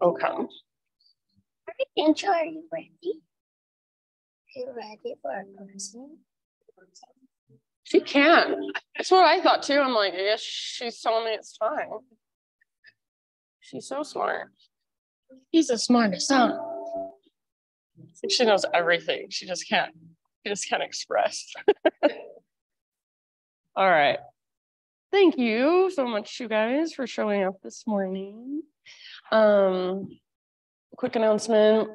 Okay. Angel, are you ready? Are you ready for a person? She can. That's what I thought too. I'm like, I guess she's telling me it's fine. She's so smart. He's the smartest, huh? She knows everything. She just can't express. All right. Thank you so much, you guys, for showing up this morning. Quick announcement.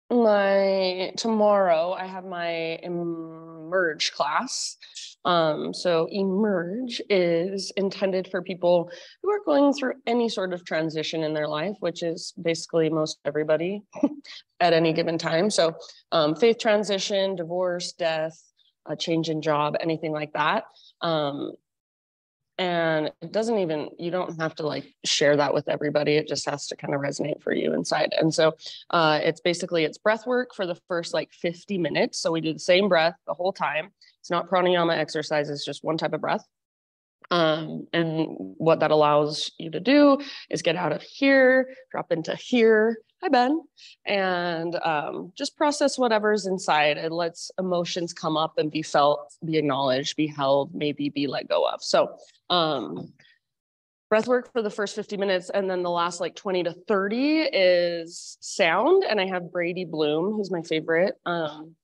Tomorrow I have my Emerge class. So Emerge is intended for people who are going through any sort of transition in their life, which is basically most everybody at any given time. So faith transition, divorce, death, a change in job, anything like that. And it doesn't even, you don't have to like share that with everybody. It just has to kind of resonate for you inside. And so it's breath work for the first like 50 minutes. So we do the same breath the whole time. It's not pranayama exercise, it's just one type of breath. And what that allows you to do is get out of here, drop into here. Hi, Ben. And just process whatever's inside. It lets emotions come up and be felt, be acknowledged, be held, maybe be let go of. So breath work for the first 50 minutes. And then the last like 20 to 30 is sound. And I have Brady Bloom, who's my favorite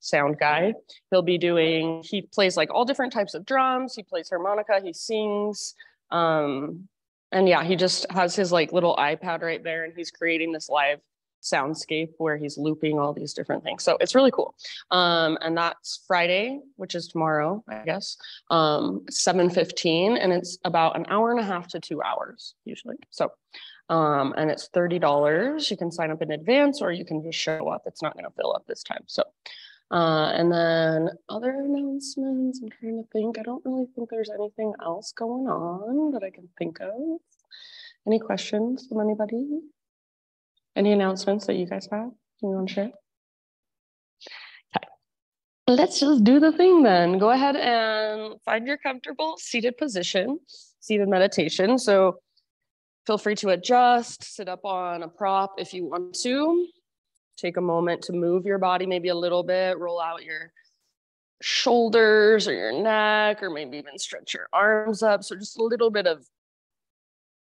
sound guy. He plays like all different types of drums. He plays harmonica, he sings. And yeah, he just has his like little iPad right there and he's creating this live soundscape where he's looping all these different things. So it's really cool. And that's Friday, which is tomorrow, I guess, 7:15. And it's about an hour and a half to 2 hours usually. So, and it's $30. You can sign up in advance or you can just show up. It's not going to fill up this time. So, and then other announcements, I'm trying to think. I don't really think there's anything else going on that I can think of. Any questions from anybody? Any announcements that you guys have? You want to share? Okay. Let's just do the thing then. Go ahead and find your comfortable seated position, seated meditation. So feel free to adjust, sit up on a prop if you want to. Take a moment to move your body maybe a little bit, roll out your shoulders or your neck, or maybe even stretch your arms up. So just a little bit of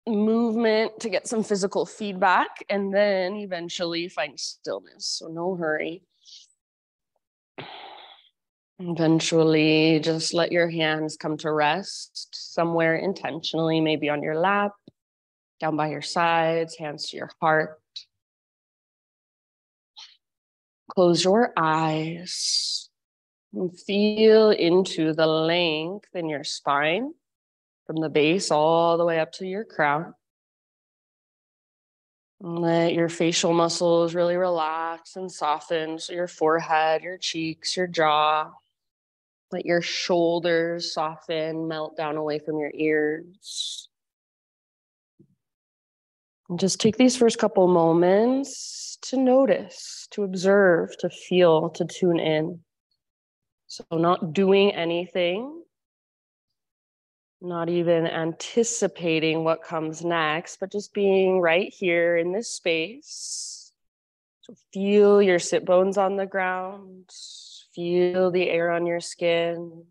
movement to get some physical feedback, and then eventually find stillness. So no hurry. Eventually just let your hands come to rest somewhere intentionally, maybe on your lap, down by your sides, hands to your heart. Close your eyes and feel into the length in your spine from the base all the way up to your crown. Let your facial muscles really relax and soften. So your forehead, your cheeks, your jaw. Let your shoulders soften, melt down away from your ears. And just take these first couple moments to notice, to observe, to feel, to tune in. So not doing anything, not even anticipating what comes next, but just being right here in this space. So feel your sit bones on the ground, feel the air on your skin.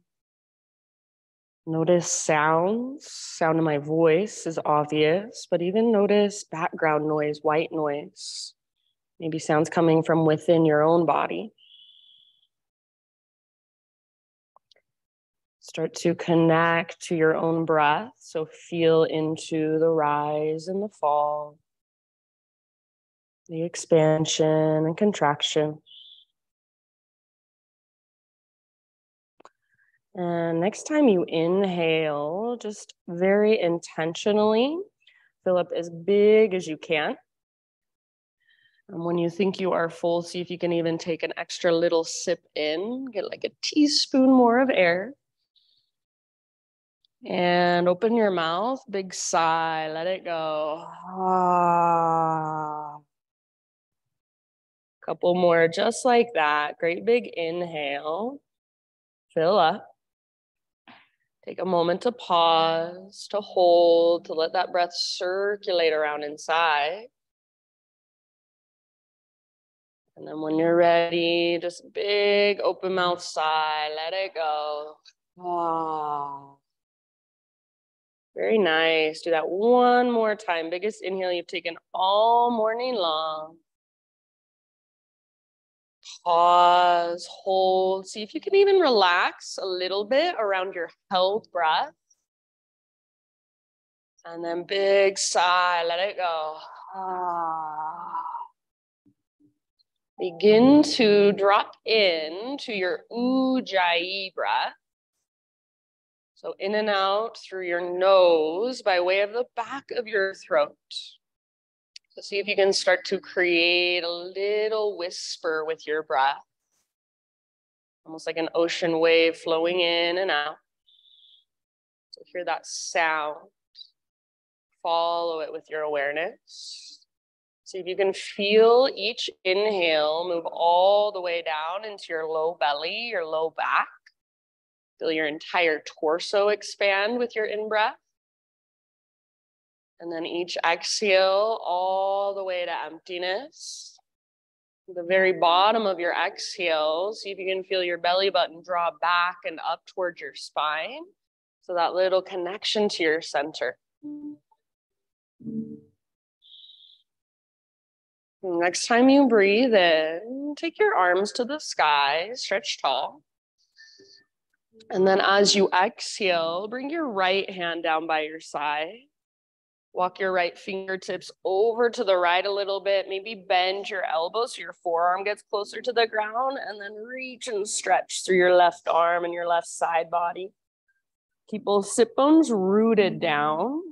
Notice sounds. Sound of my voice is obvious, but even notice background noise, white noise. Maybe sounds coming from within your own body. Start to connect to your own breath. So feel into the rise and the fall, the expansion and contraction. And next time you inhale, just very intentionally fill up as big as you can. And when you think you are full, see if you can even take an extra little sip in, get like a teaspoon more of air. And open your mouth, big sigh, let it go. Ah. Couple more just like that. Great big inhale. Fill up. Take a moment to pause, to hold, to let that breath circulate around inside. And then when you're ready, just big open mouth sigh, let it go. Ah. Very nice. Do that one more time. Biggest inhale you've taken all morning long. Pause, hold. See if you can even relax a little bit around your held breath. And then big sigh, let it go. Ah. Begin to drop in to your Ujjayi breath. So in and out through your nose by way of the back of your throat. So see if you can start to create a little whisper with your breath. Almost like an ocean wave flowing in and out. So hear that sound. Follow it with your awareness. See if you can feel each inhale move all the way down into your low belly, your low back. Feel your entire torso expand with your in-breath. And then each exhale all the way to emptiness. The very bottom of your exhale, see if you can feel your belly button draw back and up towards your spine. So that little connection to your center. Next time you breathe in, take your arms to the sky, stretch tall. And then as you exhale, bring your right hand down by your side. Walk your right fingertips over to the right a little bit. Maybe bend your elbows so your forearm gets closer to the ground, and then reach and stretch through your left arm and your left side body. Keep both sit bones rooted down.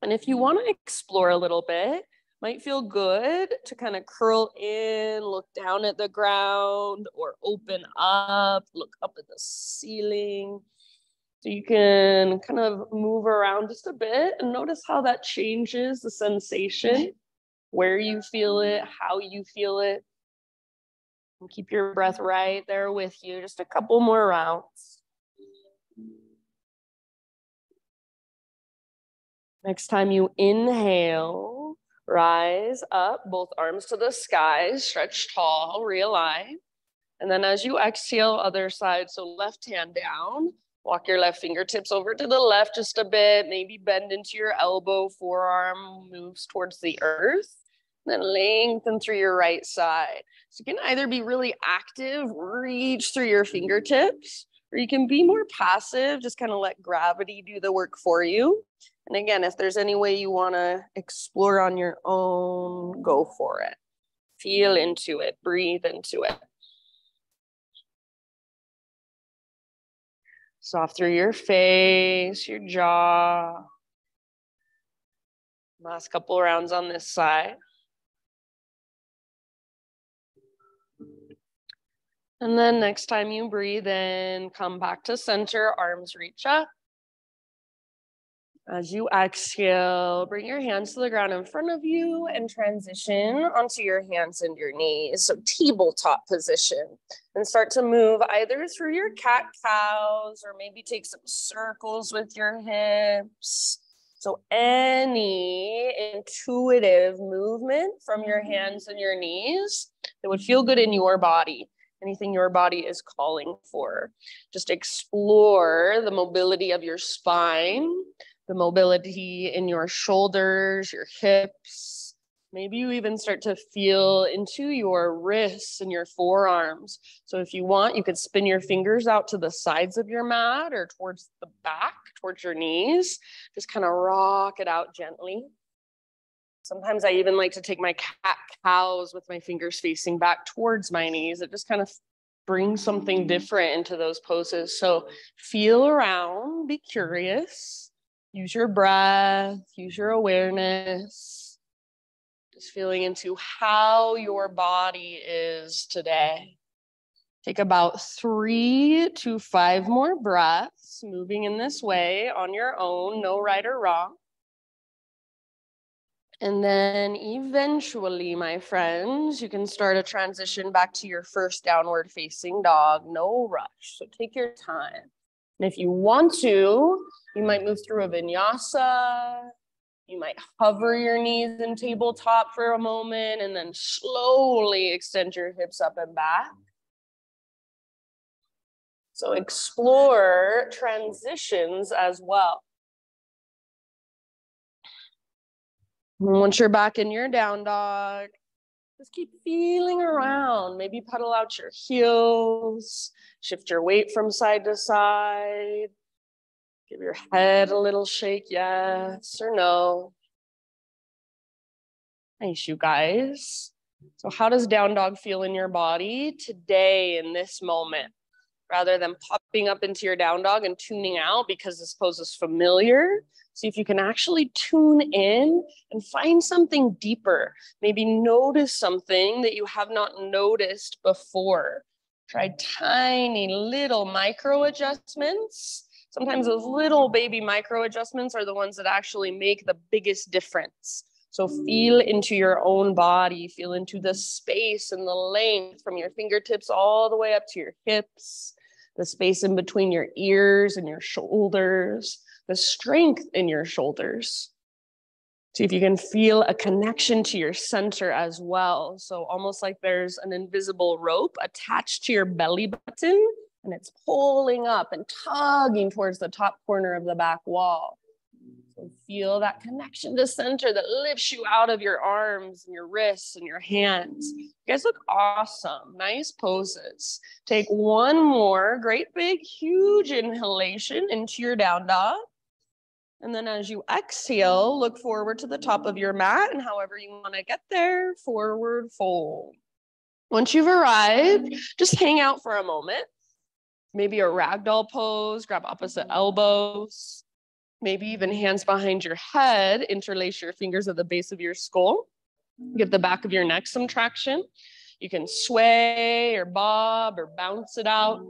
And if you want to explore a little bit, might feel good to kind of curl in, look down at the ground, or open up, look up at the ceiling. So you can kind of move around just a bit and notice how that changes the sensation, where you feel it, how you feel it. And keep your breath right there with you. Just a couple more rounds. Next time you inhale, rise up, both arms to the sky, stretch tall, realign. And then as you exhale, other side, so left hand down, walk your left fingertips over to the left just a bit, maybe bend into your elbow, forearm moves towards the earth, then lengthen through your right side. So you can either be really active, reach through your fingertips, or you can be more passive, just kind of let gravity do the work for you. And again, if there's any way you want to explore on your own, go for it. Feel into it, breathe into it. Soft through your face, your jaw. Last couple rounds on this side. And then next time you breathe in, come back to center, arms reach up. As you exhale, bring your hands to the ground in front of you and transition onto your hands and your knees. So tabletop position. And start to move either through your cat-cows or maybe take some circles with your hips. So any intuitive movement from your hands and your knees that would feel good in your body. Anything your body is calling for. Just explore the mobility of your spine, the mobility in your shoulders, your hips. Maybe you even start to feel into your wrists and your forearms. So if you want, you could spin your fingers out to the sides of your mat or towards the back, towards your knees. Just kind of rock it out gently. Sometimes I even like to take my cat-cows with my fingers facing back towards my knees. It just kind of brings something different into those poses. So feel around, be curious. Use your breath, use your awareness. Just feeling into how your body is today. Take about 3 to 5 more breaths, moving in this way on your own, no right or wrong. And then eventually, my friends, you can start a transition back to your first downward facing dog, no rush. So take your time. And if you want to, you might move through a vinyasa. You might hover your knees in tabletop for a moment and then slowly extend your hips up and back. So explore transitions as well. Once you're back in your down dog, just keep feeling around. Maybe pedal out your heels, shift your weight from side to side. Give your head a little shake, yes or no. Nice, you guys. So how does down dog feel in your body today in this moment? Rather than popping up into your down dog and tuning out because this pose is familiar, see if you can actually tune in and find something deeper. Maybe notice something that you have not noticed before. Try tiny little micro adjustments. Sometimes those little baby micro adjustments are the ones that actually make the biggest difference. So feel into your own body, feel into the space and the length from your fingertips all the way up to your hips, the space in between your ears and your shoulders, the strength in your shoulders. See if you can feel a connection to your center as well. So almost like there's an invisible rope attached to your belly button and it's pulling up and tugging towards the top corner of the back wall. So feel that connection to center that lifts you out of your arms and your wrists and your hands. You guys look awesome. Nice poses. Take one more great big huge inhalation into your down dog. And then as you exhale, look forward to the top of your mat and however you want to get there, forward fold. Once you've arrived, just hang out for a moment. Maybe a ragdoll pose, grab opposite elbows. Maybe even hands behind your head, interlace your fingers at the base of your skull. Give the back of your neck some traction. You can sway or bob or bounce it out.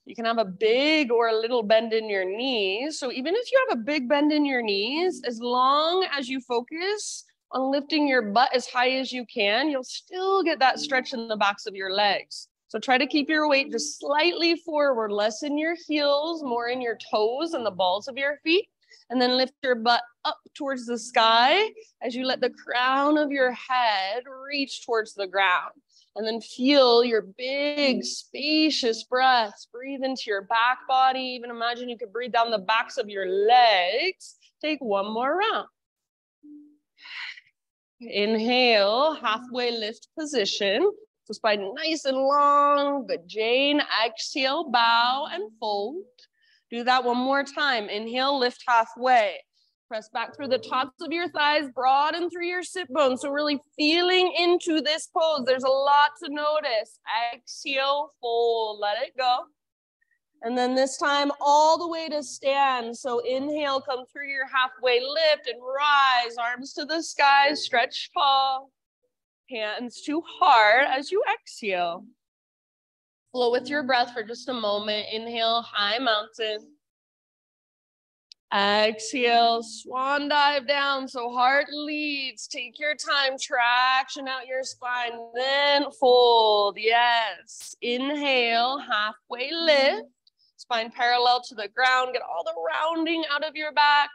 You can have a big or a little bend in your knees. So even if you have a big bend in your knees, as long as you focus on lifting your butt as high as you can, you'll still get that stretch in the backs of your legs. So try to keep your weight just slightly forward, less in your heels, more in your toes and the balls of your feet. And then lift your butt up towards the sky as you let the crown of your head reach towards the ground. And then feel your big, spacious breaths. Breathe into your back body. Even imagine you could breathe down the backs of your legs. Take one more round. Inhale, halfway lift position. So spine nice and long, good Jane. Exhale, bow and fold. Do that one more time. Inhale, lift halfway. Press back through the tops of your thighs, broaden through your sit bones. So really feeling into this pose. There's a lot to notice. Exhale, fold, let it go. And then this time all the way to stand. So inhale, come through your halfway lift and rise. Arms to the sky, stretch tall. Hands to heart as you exhale. Flow with your breath for just a moment. Inhale, high mountain. Exhale, swan dive down. So heart leads. Take your time, traction out your spine, then fold. Yes. Inhale, halfway lift. Spine parallel to the ground. Get all the rounding out of your back.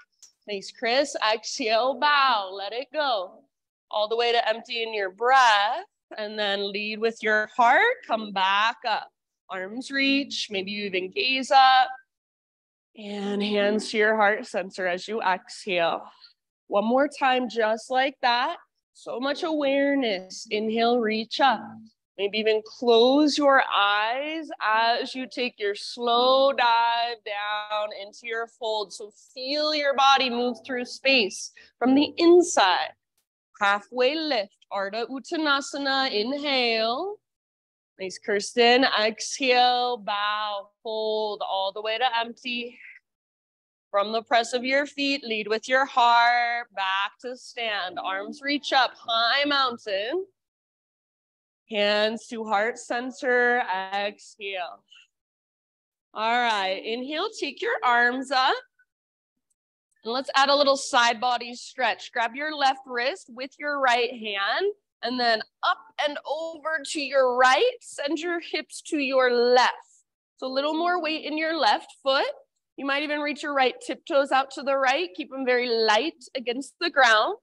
Nice, Chris. Exhale, bow. Let it go. All the way to empty in your breath, and then lead with your heart. Come back up. Arms reach. Maybe you even gaze up. And hands to your heart center as you exhale. One more time, just like that. So much awareness. Inhale, reach up. Maybe even close your eyes as you take your slow dive down into your fold. So feel your body move through space from the inside. Halfway lift, Ardha Uttanasana, inhale. Nice, Kirsten, exhale, bow, fold all the way to empty. From the press of your feet, lead with your heart, back to stand. Arms reach up, high mountain. Hands to heart center, exhale. All right, inhale, take your arms up. And let's add a little side body stretch. Grab your left wrist with your right hand and then up and over to your right. Send your hips to your left. So a little more weight in your left foot. You might even reach your right tiptoes out to the right. Keep them very light against the ground.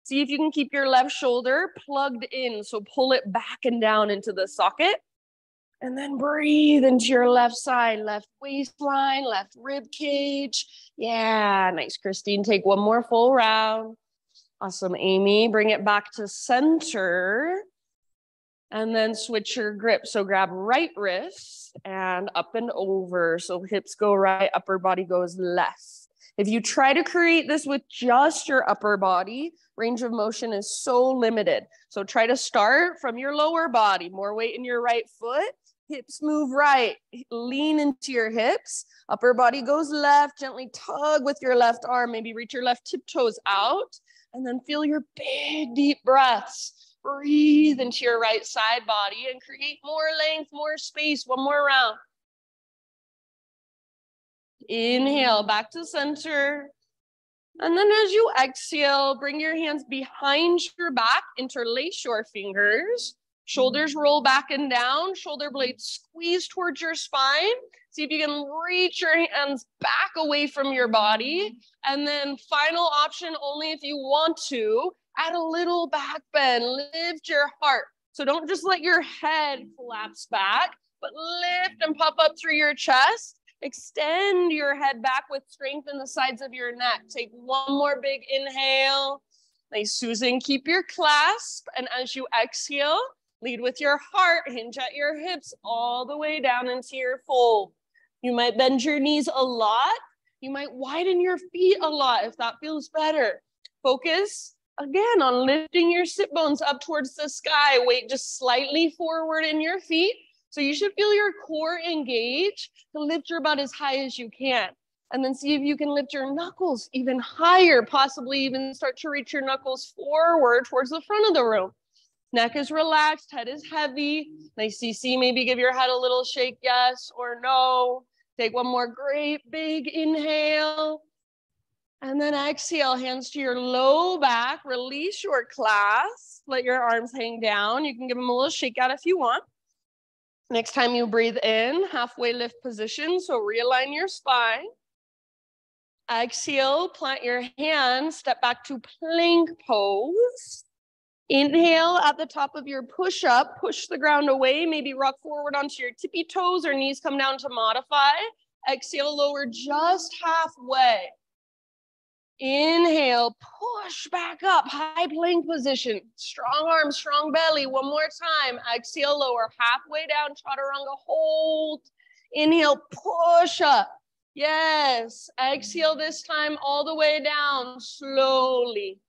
See if you can keep your left shoulder plugged in. So pull it back and down into the socket. And then breathe into your left side, left waistline, left rib cage. Yeah, nice, Christine. Take one more full round. Awesome, Amy. Bring it back to center. And then switch your grip. So grab right wrist and up and over. So hips go right, upper body goes left. If you try to create this with just your upper body, range of motion is so limited. So try to start from your lower body, more weight in your right foot, hips move right, lean into your hips, upper body goes left, gently tug with your left arm, maybe reach your left tiptoes out, and then feel your big deep breaths. Breathe into your right side body and create more length, more space. One more round. Inhale, back to center. And then as you exhale, bring your hands behind your back, interlace your fingers. Shoulders roll back and down, shoulder blades squeeze towards your spine. See if you can reach your hands back away from your body. And then final option, only if you want to, add a little back bend, lift your heart. So don't just let your head collapse back, but lift and puff up through your chest. Extend your head back with strength in the sides of your neck. Take one more big inhale. Nice, Susan, keep your clasp. And as you exhale, lead with your heart, hinge at your hips all the way down into your fold. You might bend your knees a lot. You might widen your feet a lot if that feels better. Focus again on lifting your sit bones up towards the sky. Weight just slightly forward in your feet. So you should feel your core engage to lift your butt as high as you can. And then see if you can lift your knuckles even higher, possibly even start to reach your knuckles forward towards the front of the room. Neck is relaxed, head is heavy. Nice CC, maybe give your head a little shake, yes or no. Take one more great big inhale. And then exhale, hands to your low back, release your clasp, let your arms hang down. You can give them a little shake out if you want. Next time you breathe in, halfway lift position, so realign your spine. Exhale, plant your hands, step back to plank pose. Inhale at the top of your push-up, push the ground away, maybe rock forward onto your tippy toes or knees come down to modify. Exhale, lower just halfway. Inhale, push back up, high plank position. Strong arms, strong belly. One more time. Exhale, lower halfway down, chaturanga, hold. Inhale, push up. Yes. Exhale this time all the way down, slowly.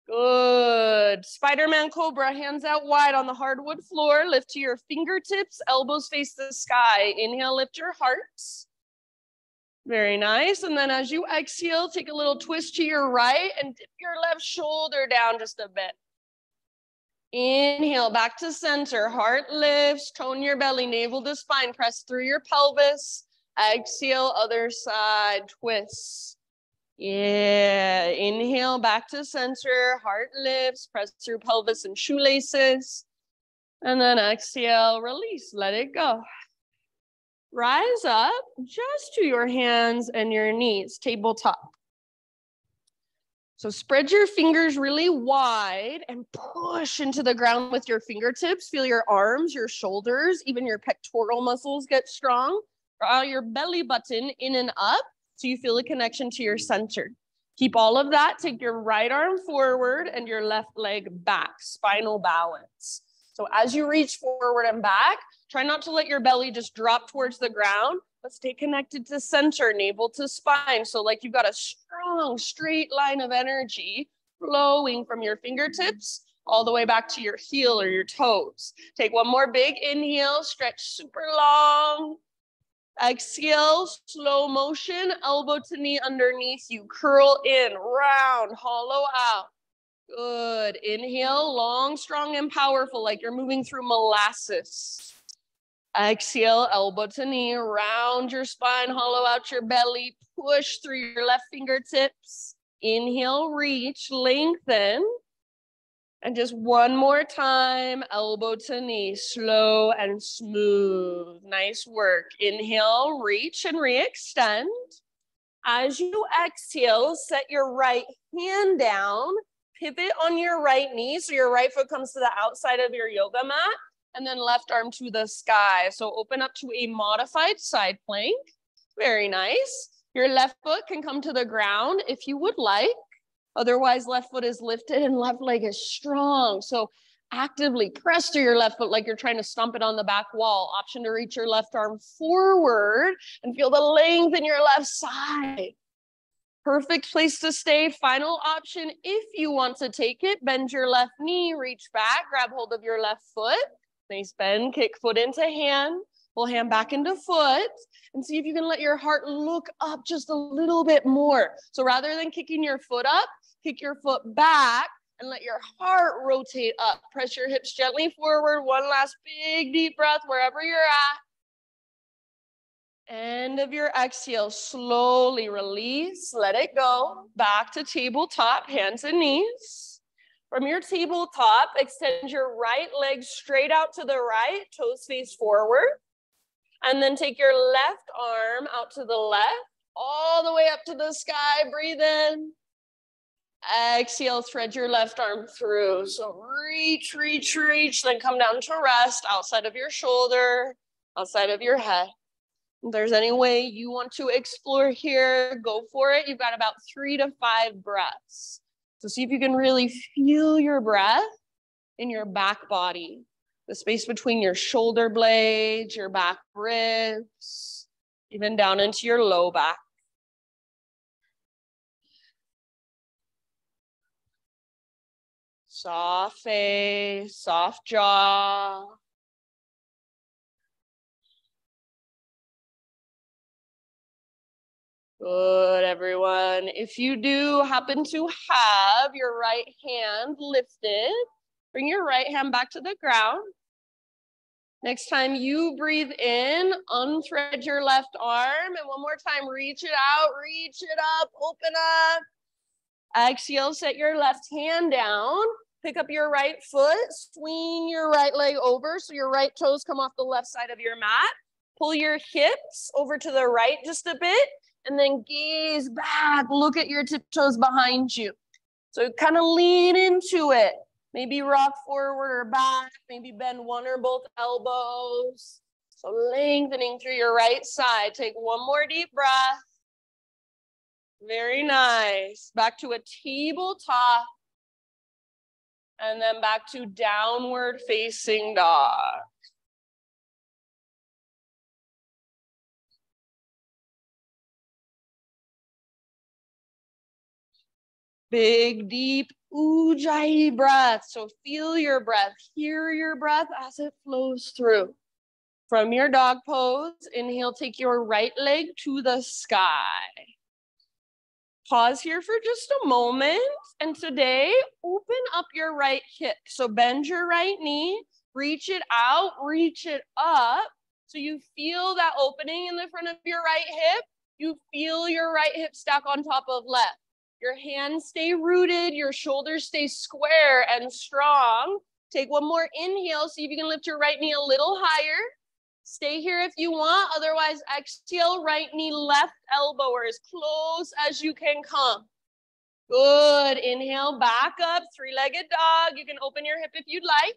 Good. Spider-Man Cobra, hands out wide on the hardwood floor. Lift to your fingertips, elbows face the sky. Inhale, lift your hearts. Very nice. And then as you exhale, take a little twist to your right and dip your left shoulder down just a bit. Inhale, back to center. Heart lifts, tone your belly, navel to spine, press through your pelvis. Exhale, other side, twist. Yeah, inhale, back to center, heart lifts, press through pelvis and shoelaces. And then exhale, release, let it go. Rise up just to your hands and your knees, tabletop. So spread your fingers really wide and push into the ground with your fingertips. Feel your arms, your shoulders, even your pectoral muscles get strong. Draw your belly button in and up so you feel a connection to your center. Keep all of that. Take your right arm forward and your left leg back, spinal balance. So as you reach forward and back, try not to let your belly just drop towards the ground, but stay connected to center, navel to spine. So like you've got a strong straight line of energy flowing from your fingertips all the way back to your heel or your toes. Take one more big inhale, stretch super long. Exhale, slow motion, elbow to knee underneath you. Curl in, round, hollow out. Good. Inhale, long, strong, and powerful, like you're moving through molasses. Exhale, elbow to knee, round your spine, hollow out your belly, push through your left fingertips. Inhale, reach, lengthen. And just one more time, elbow to knee, slow and smooth. Nice work. Inhale, reach and re-extend. As you exhale, set your right hand down, pivot on your right knee, so your right foot comes to the outside of your yoga mat, and then left arm to the sky. So open up to a modified side plank. Very nice. Your left foot can come to the ground if you would like. Otherwise, left foot is lifted and left leg is strong. So actively press to your left foot like you're trying to stomp it on the back wall. Option to reach your left arm forward and feel the length in your left side. Perfect place to stay. Final option, if you want to take it, bend your left knee, reach back, grab hold of your left foot. Nice bend, kick foot into hand. Pull hand back into foot and see if you can let your heart look up just a little bit more. So rather than kicking your foot up, kick your foot back and let your heart rotate up. Press your hips gently forward. One last big deep breath wherever you're at. End of your exhale, slowly release, let it go. Back to tabletop, hands and knees. From your tabletop, extend your right leg straight out to the right, toes face forward. And then take your left arm out to the left, all the way up to the sky. Breathe in. Exhale, thread your left arm through. So reach, reach, reach, then come down to rest outside of your shoulder, outside of your head. If there's any way you want to explore here, go for it. You've got about 3 to 5 breaths. So see if you can really feel your breath in your back body. The space between your shoulder blades, your back ribs, even down into your low back. Soft face, soft jaw. Good, everyone. If you do happen to have your right hand lifted, bring your right hand back to the ground. Next time you breathe in, unthread your left arm. And one more time, reach it out, reach it up, open up. Exhale, set your left hand down. Pick up your right foot, swing your right leg over so your right toes come off the left side of your mat. Pull your hips over to the right just a bit, and then gaze back. Look at your tiptoes behind you. So kind of lean into it. Maybe rock forward or back, maybe bend one or both elbows. So lengthening through your right side. Take one more deep breath. Very nice. Back to a tabletop. And then back to downward facing dog. Big, deep Ujjayi breath. So feel your breath, hear your breath as it flows through. From your dog pose, inhale, take your right leg to the sky. Pause here for just a moment. And today, open up your right hip. So bend your right knee, reach it out, reach it up. So you feel that opening in the front of your right hip. You feel your right hip stack on top of left. Your hands stay rooted, your shoulders stay square and strong. Take one more inhale, see if you can lift your right knee a little higher. Stay here if you want, otherwise exhale, right knee, left elbow, or as close as you can come. Good, inhale, back up, three-legged dog. You can open your hip if you'd like.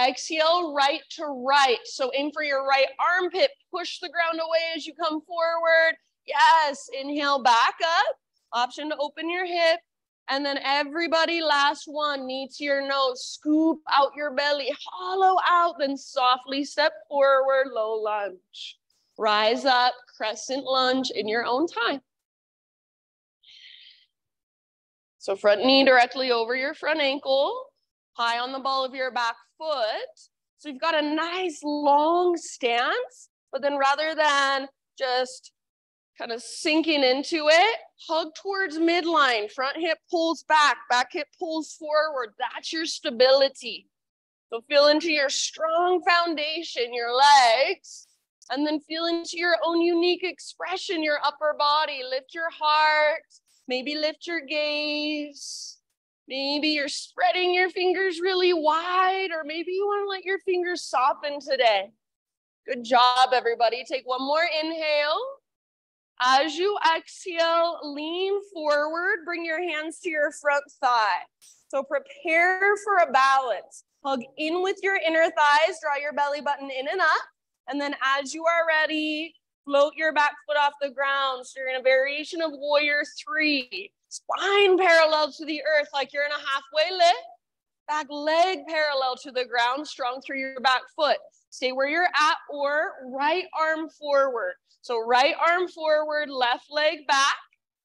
Exhale, right to right. So aim for your right armpit, push the ground away as you come forward. Yes, inhale, back up. Option to open your hip. And then everybody, last one, knee to your nose, scoop out your belly, hollow out, then softly step forward, low lunge. Rise up, crescent lunge in your own time. So front knee directly over your front ankle, high on the ball of your back foot. So you've got a nice long stance, but then rather than just kind of sinking into it, hug towards midline, front hip pulls back hip pulls forward. That's your stability. So feel into your strong foundation, your legs, and then feel into your own unique expression, your upper body. Lift your heart, maybe lift your gaze. Maybe you're spreading your fingers really wide, or maybe you want to let your fingers soften today. Good job, everybody. Take one more inhale. As you exhale, lean forward, bring your hands to your front thigh. So prepare for a balance. Hug in with your inner thighs, draw your belly button in and up. And then as you are ready, float your back foot off the ground. So you're in a variation of warrior 3. Spine parallel to the earth like you're in a halfway lift. Back leg parallel to the ground, strong through your back foot. Stay where you're at or right arm forward. So right arm forward, left leg back.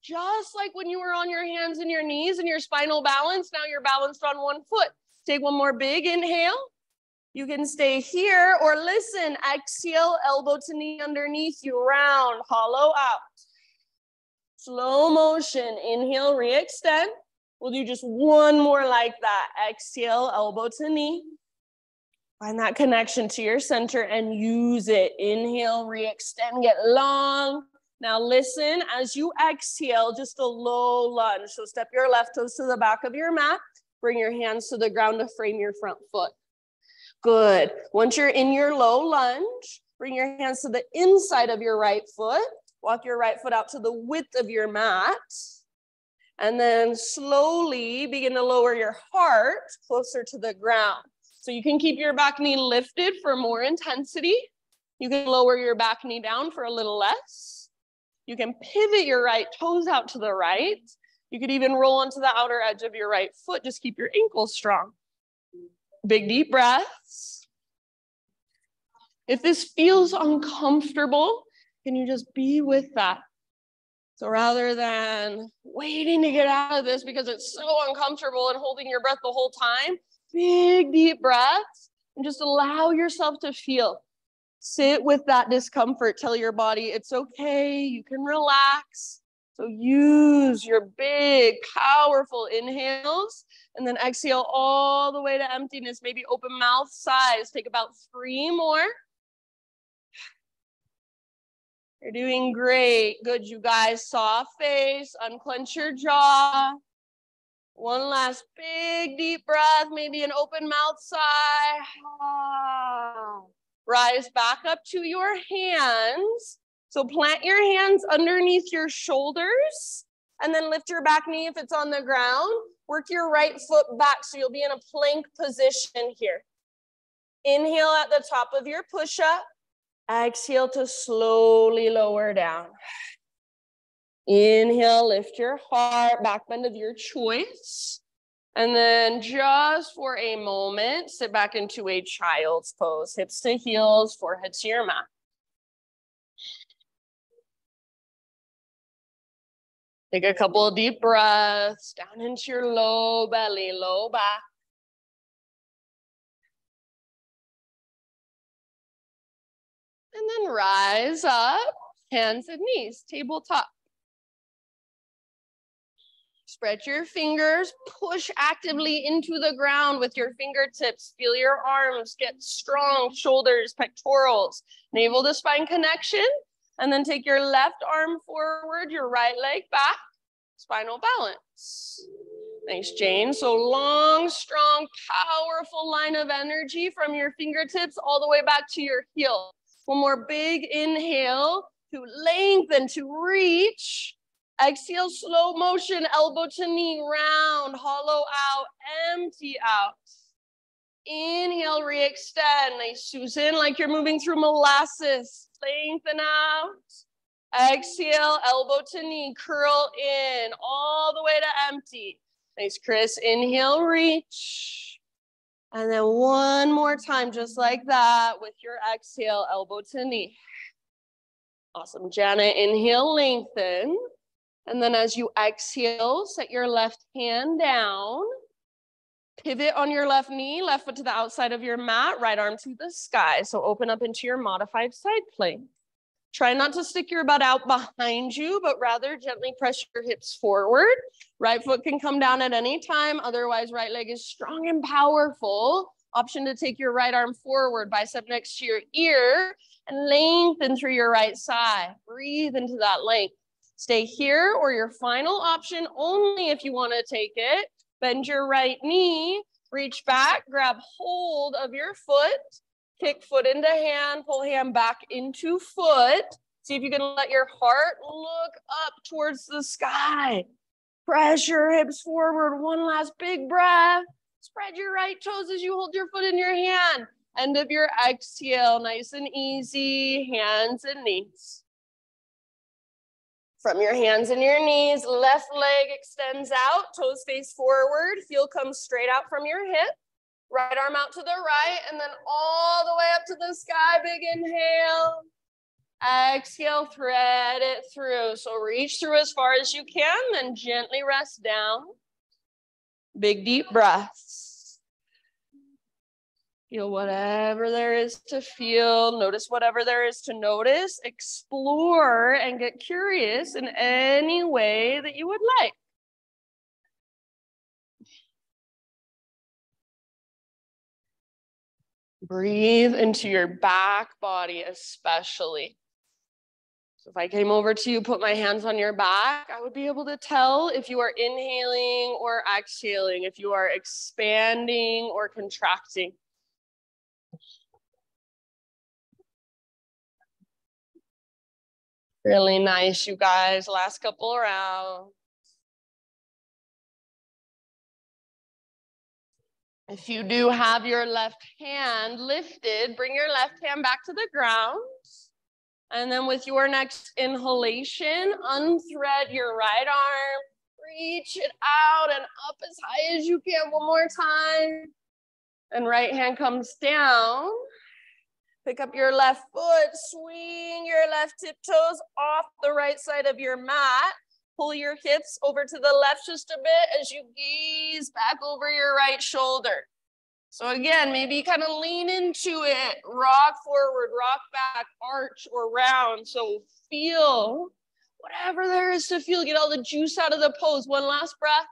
Just like when you were on your hands and your knees and your spinal balance, now you're balanced on one foot. Take one more big inhale. You can stay here or listen, exhale, elbow to knee underneath you, round, hollow out. Slow motion, inhale, re-extend. We'll do just one more like that. Exhale, elbow to knee. Find that connection to your center and use it. Inhale, re-extend, get long. Now listen, as you exhale, just a low lunge. So step your left toes to the back of your mat. Bring your hands to the ground to frame your front foot. Good. Once you're in your low lunge, bring your hands to the inside of your right foot. Walk your right foot out to the width of your mat. And then slowly begin to lower your heart closer to the ground. So you can keep your back knee lifted for more intensity. You can lower your back knee down for a little less. You can pivot your right toes out to the right. You could even roll onto the outer edge of your right foot. Just keep your ankles strong. Big deep breaths. If this feels uncomfortable, can you just be with that? So rather than waiting to get out of this because it's so uncomfortable and holding your breath the whole time, big deep breaths and just allow yourself to feel. Sit with that discomfort. Tell your body it's okay. You can relax. So use your big, powerful inhales and then exhale all the way to emptiness. Maybe open mouth size. Take about 3 more. You're doing great. Good, you guys. Soft face, unclench your jaw. One last big deep breath, maybe an open mouth sigh. Rise back up to your hands. So plant your hands underneath your shoulders and then lift your back knee if it's on the ground. Work your right foot back so you'll be in a plank position here. Inhale at the top of your push-up. Exhale to slowly lower down. Inhale, lift your heart, back bend of your choice. And then just for a moment, sit back into a child's pose. Hips to heels, forehead to your mat. Take a couple of deep breaths down into your low belly, low back. And then rise up, hands and knees, tabletop. Spread your fingers, push actively into the ground with your fingertips. Feel your arms get strong, shoulders, pectorals, navel to spine connection. And then take your left arm forward, your right leg back, spinal balance. Nice, Jane. So long, strong, powerful line of energy from your fingertips all the way back to your heel. One more big inhale to lengthen, to reach. Exhale, slow motion, elbow to knee, round, hollow out, empty out. Inhale, re-extend. Nice, Susan, like you're moving through molasses. Lengthen out. Exhale, elbow to knee, curl in, all the way to empty. Nice, Chris. Inhale, reach. And then one more time, just like that, with your exhale, elbow to knee. Awesome, Janet. Inhale, lengthen. And then as you exhale, set your left hand down. Pivot on your left knee, left foot to the outside of your mat, right arm to the sky. So open up into your modified side plank. Try not to stick your butt out behind you, but rather gently press your hips forward. Right foot can come down at any time. Otherwise, right leg is strong and powerful. Option to take your right arm forward, bicep next to your ear, and lengthen through your right side. Breathe into that length. Stay here, or your final option, only if you want to take it, Bend your right knee, reach back, grab hold of your foot, kick foot into hand, pull hand back into foot. See if you can let your heart look up towards the sky. Press your hips forward. One last big breath. Spread your right toes as you hold your foot in your hand. End of your exhale, nice and easy, hands and knees. From your hands and your knees, left leg extends out, toes face forward, heel comes straight out from your hip. Right arm out to the right, and then all the way up to the sky, big inhale. Exhale, thread it through. So reach through as far as you can, then gently rest down. Big deep breaths. Feel whatever there is to feel. Notice whatever there is to notice. Explore and get curious in any way that you would like. Breathe into your back body especially. So if I came over to you, put my hands on your back, I would be able to tell if you are inhaling or exhaling, if you are expanding or contracting. Really nice, you guys. Last couple rounds. If you do have your left hand lifted, bring your left hand back to the ground. And then with your next inhalation, unthread your right arm, reach it out and up as high as you can. One more time. And right hand comes down. Pick up your left foot, swing your left tiptoes off the right side of your mat. Pull your hips over to the left just a bit as you gaze back over your right shoulder. So again, maybe kind of lean into it, rock forward, rock back, arch or round. So feel whatever there is to feel. Get all the juice out of the pose. One last breath.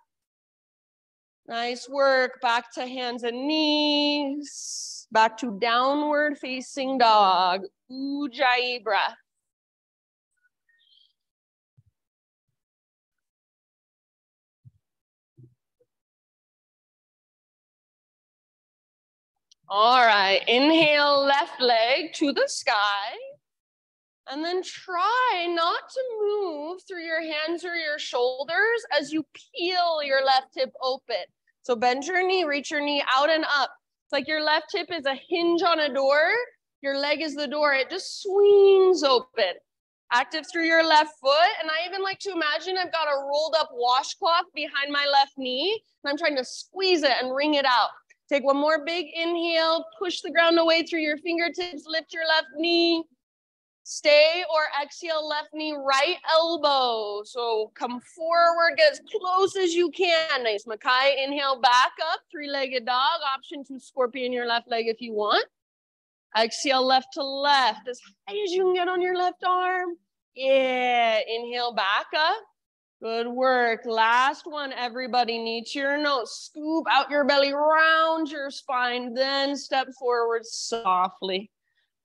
Nice work. Back to hands and knees. Back to downward facing dog. Ujjayi breath. All right, inhale, left leg to the sky. And then try not to move through your hands or your shoulders as you peel your left hip open. So bend your knee, reach your knee out and up. It's like your left hip is a hinge on a door. Your leg is the door. It just swings open. Active through your left foot. And I even like to imagine I've got a rolled up washcloth behind my left knee. And I'm trying to squeeze it and wring it out. Take one more big inhale, push the ground away through your fingertips, lift your left knee, stay or exhale, left knee, right elbow. So come forward, get as close as you can. Nice, Makai, inhale, back up, three-legged dog, option to scorpion your left leg if you want. Exhale, left to left, as high as you can get on your left arm. Yeah, inhale, back up. Good work. Last one, everybody. Knee to your nose. Scoop out your belly, round your spine, then step forward softly.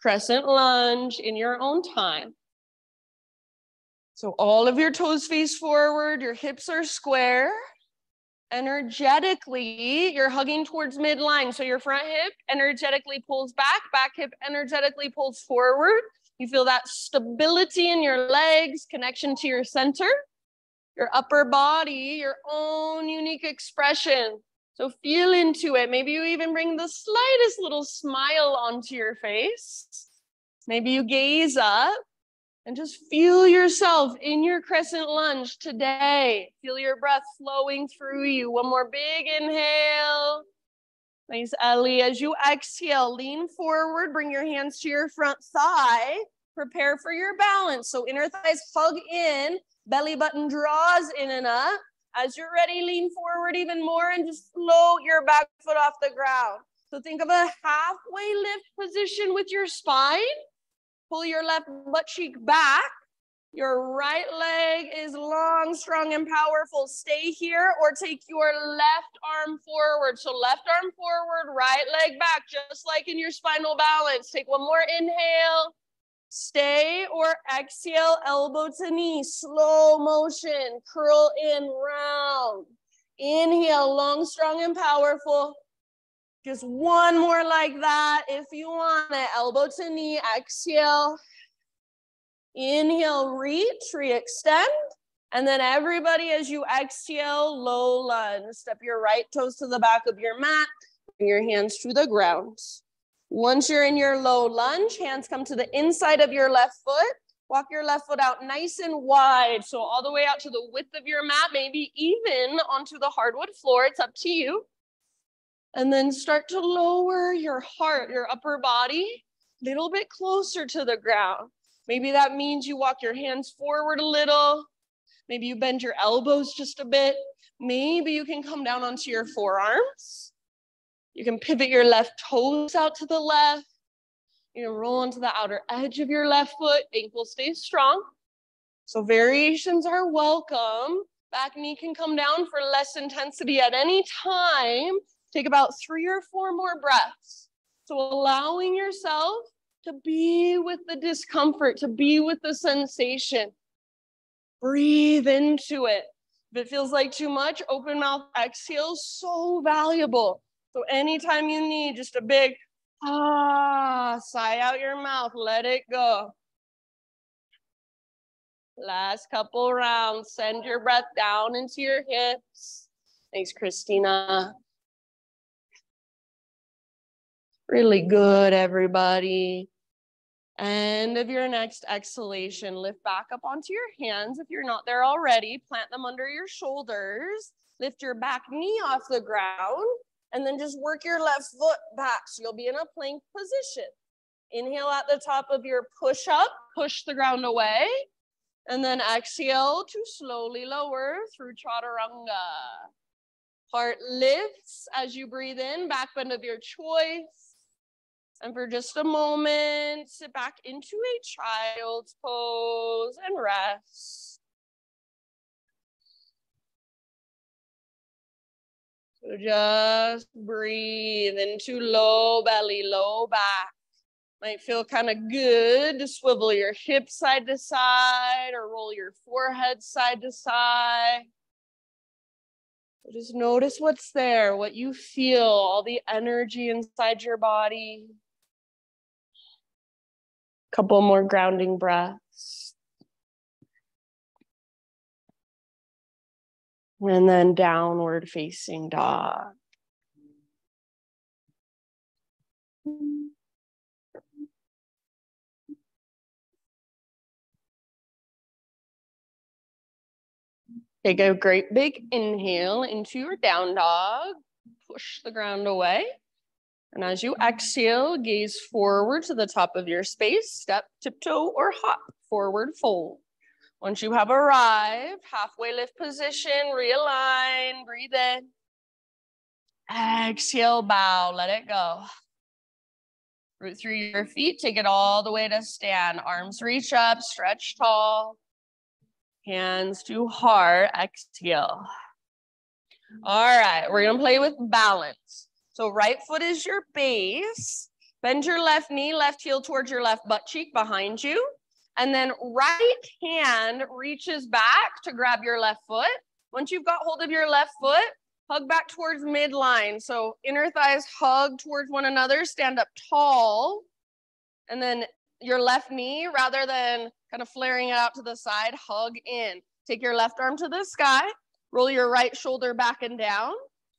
Crescent lunge in your own time. So all of your toes face forward, your hips are square. Energetically, you're hugging towards midline. So your front hip energetically pulls back hip energetically pulls forward. You feel that stability in your legs, connection to your center. Your upper body, your own unique expression. So feel into it. Maybe you even bring the slightest little smile onto your face. Maybe you gaze up and just feel yourself in your crescent lunge today. Feel your breath flowing through you. One more big inhale. Nice, Ellie. As you exhale, lean forward, bring your hands to your front thigh. Prepare for your balance. So inner thighs hug in. Belly button draws in and up. As you're ready, lean forward even more and just float your back foot off the ground. So think of a halfway lift position with your spine. Pull your left butt cheek back. Your right leg is long, strong, and powerful. Stay here or take your left arm forward. So left arm forward, right leg back, just like in your spinal balance. Take one more inhale. Stay or exhale, elbow to knee, slow motion, curl in, round. Inhale, long, strong, and powerful. Just one more like that if you want it. Elbow to knee, exhale. Inhale, reach, re-extend. And then everybody, as you exhale, low lunge. Step your right toes to the back of your mat. Bring your hands to the ground. Once you're in your low lunge, hands come to the inside of your left foot. Walk your left foot out nice and wide. So all the way out to the width of your mat, maybe even onto the hardwood floor. It's up to you. And then start to lower your heart, your upper body, a little bit closer to the ground. Maybe that means you walk your hands forward a little. Maybe you bend your elbows just a bit. Maybe you can come down onto your forearms. You can pivot your left toes out to the left. You can roll onto the outer edge of your left foot. Ankle stays strong. So variations are welcome. Back knee can come down for less intensity at any time. Take about 3 or 4 more breaths. So allowing yourself to be with the discomfort, to be with the sensation. Breathe into it. If it feels like too much, open mouth exhale, so valuable. So anytime you need just a big sigh out your mouth, let it go. Last couple rounds, send your breath down into your hips. Thanks, Christina. Really good, everybody. End of your next exhalation, lift back up onto your hands. If you're not there already, plant them under your shoulders. Lift your back knee off the ground, and then just work your left foot back. So you'll be in a plank position. Inhale at the top of your push up, push the ground away, and then exhale to slowly lower through chaturanga. Heart lifts as you breathe in, back bend of your choice. And for just a moment, sit back into a child's pose and rest. So just breathe into low belly, low back. Might feel kind of good to swivel your hips side to side or roll your forehead side to side. So just notice what's there, what you feel, all the energy inside your body. Couple more grounding breaths. And then downward facing dog. Take a great big inhale into your down dog. Push the ground away. And as you exhale, gaze forward to the top of your space, step, tiptoe, or hop, forward fold. Once you have arrived, halfway lift position, realign, breathe in. Exhale, bow, let it go. Root through your feet, take it all the way to stand. Arms reach up, stretch tall. Hands to heart, exhale. All right, we're gonna play with balance. So right foot is your base. Bend your left knee, left heel towards your left butt cheek behind you. And then right hand reaches back to grab your left foot. Once you've got hold of your left foot, hug back towards midline. So inner thighs hug towards one another, stand up tall. And then your left knee, rather than kind of flaring it out to the side, hug in. Take your left arm to the sky, roll your right shoulder back and down.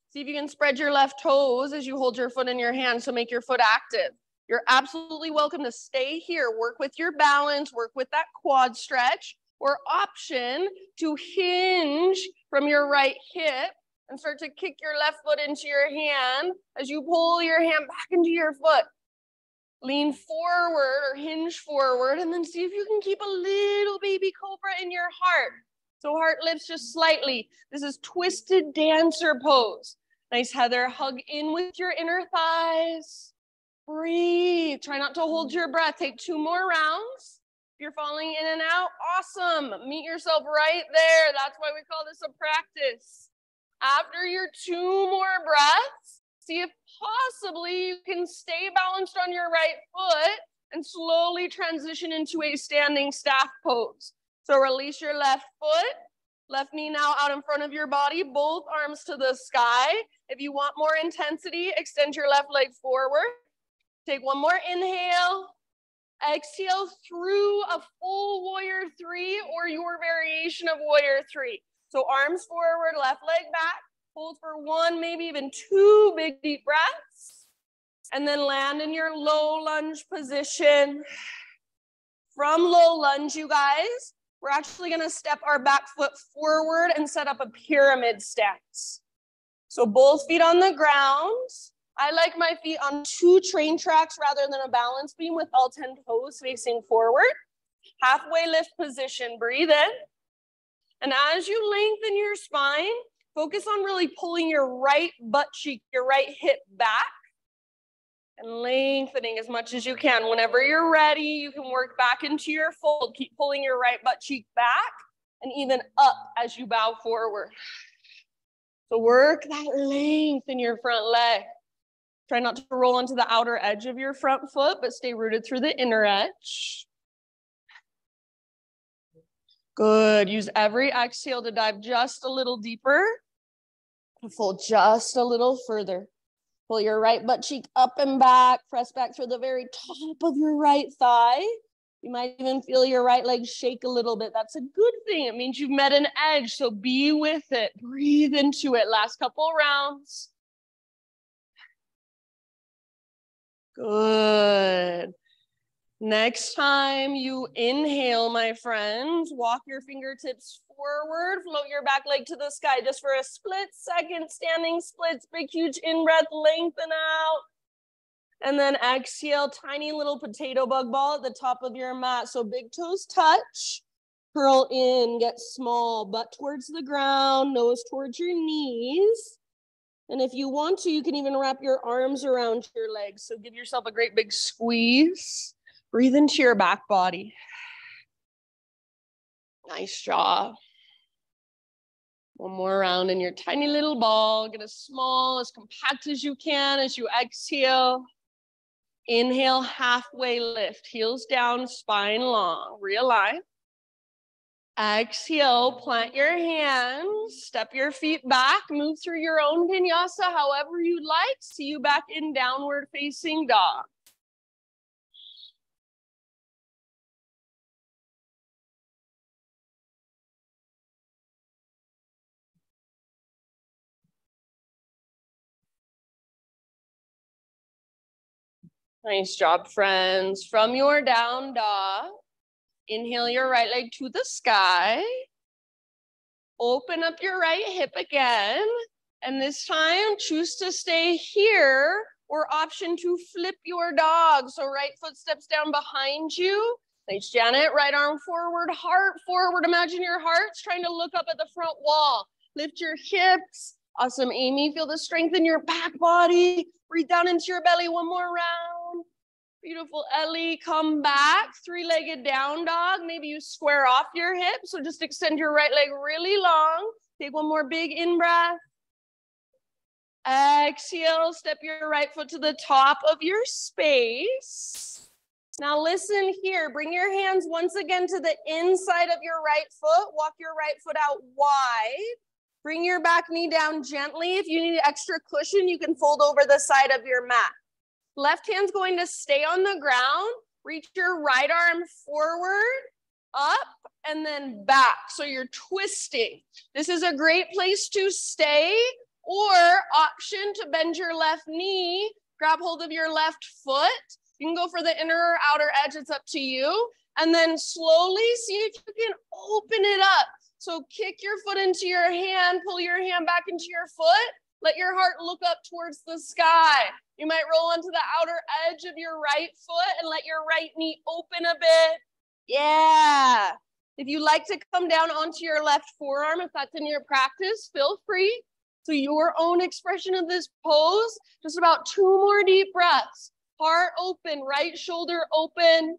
See if you can spread your left toes as you hold your foot in your hand, so make your foot active. You're absolutely welcome to stay here, work with your balance, work with that quad stretch, or option to hinge from your right hip and start to kick your left foot into your hand as you pull your hand back into your foot. Lean forward or hinge forward, and then see if you can keep a little baby cobra in your heart. So heart lifts just slightly. This is twisted dancer pose. Nice, Heather. Hug in with your inner thighs. Breathe. Try not to hold your breath. Take 2 more rounds. If you're falling in and out, awesome. Meet yourself right there. That's why we call this a practice. After your 2 more breaths, see if possibly you can stay balanced on your right foot and slowly transition into a standing staff pose. So release your left foot, Left knee now out in front of your body, both arms to the sky. If you want more intensity, extend your left leg forward. Take one more inhale. Exhale through a full warrior three or your variation of warrior three. So arms forward, left leg back. Hold for one, maybe even two big deep breaths. And then land in your low lunge position. From low lunge, you guys, we're actually gonna step our back foot forward and set up a pyramid stance. So both feet on the ground. I like my feet on 2 train tracks rather than a balance beam with all 10 toes facing forward. Halfway lift position, breathe in. And as you lengthen your spine, focus on really pulling your right butt cheek, your right hip back, and lengthening as much as you can. Whenever you're ready, you can work back into your fold. Keep pulling your right butt cheek back and even up as you bow forward. So work that length in your front leg. Try not to roll onto the outer edge of your front foot, but stay rooted through the inner edge. Good. Use every exhale to dive just a little deeper. Fold just a little further. Pull your right butt cheek up and back. Press back through the very top of your right thigh. You might even feel your right leg shake a little bit. That's a good thing. It means you've met an edge, so be with it. Breathe into it. Last couple rounds. Good. Next time you inhale, my friends, walk your fingertips forward, float your back leg to the sky just for a split second, standing splits, big, huge in-breath, lengthen out. And then exhale, tiny little potato bug ball at the top of your mat. So big toes touch, curl in, get small, butt towards the ground, nose towards your knees. And if you want to, you can even wrap your arms around your legs. So give yourself a great big squeeze. Breathe into your back body. Nice job. One more round in your tiny little ball. Get as small, as compact as you can as you exhale. Inhale, halfway lift. Heels down, spine long. Realign. Exhale, plant your hands, step your feet back, move through your own vinyasa however you'd like. See you back in downward facing dog. Nice job, friends. From your down dog, inhale your right leg to the sky. Open up your right hip again. And this time, choose to stay here or option to flip your dog. So right foot steps down behind you. Nice, Janet. Right arm forward, heart forward. Imagine your heart's trying to look up at the front wall. Lift your hips. Awesome, Amy. Feel the strength in your back body. Breathe down into your belly. One more round. Beautiful, Ellie. Come back. 3-legged down dog. Maybe you square off your hips. So just extend your right leg really long. Take one more big in-breath. Exhale. Step your right foot to the top of your space. Now listen here. Bring your hands once again to the inside of your right foot. Walk your right foot out wide. Bring your back knee down gently. If you need extra cushion, you can fold over the side of your mat. Left hand's going to stay on the ground. Reach your right arm forward, up, and then back. So you're twisting. This is a great place to stay, or option to bend your left knee, grab hold of your left foot. You can go for the inner or outer edge. It's up to you. And then slowly see if you can open it up. So kick your foot into your hand, pull your hand back into your foot. Let your heart look up towards the sky. You might roll onto the outer edge of your right foot and let your right knee open a bit. Yeah. If you like to come down onto your left forearm, if that's in your practice, feel free. So your own expression of this pose, just about 2 more deep breaths. Heart open, right shoulder open.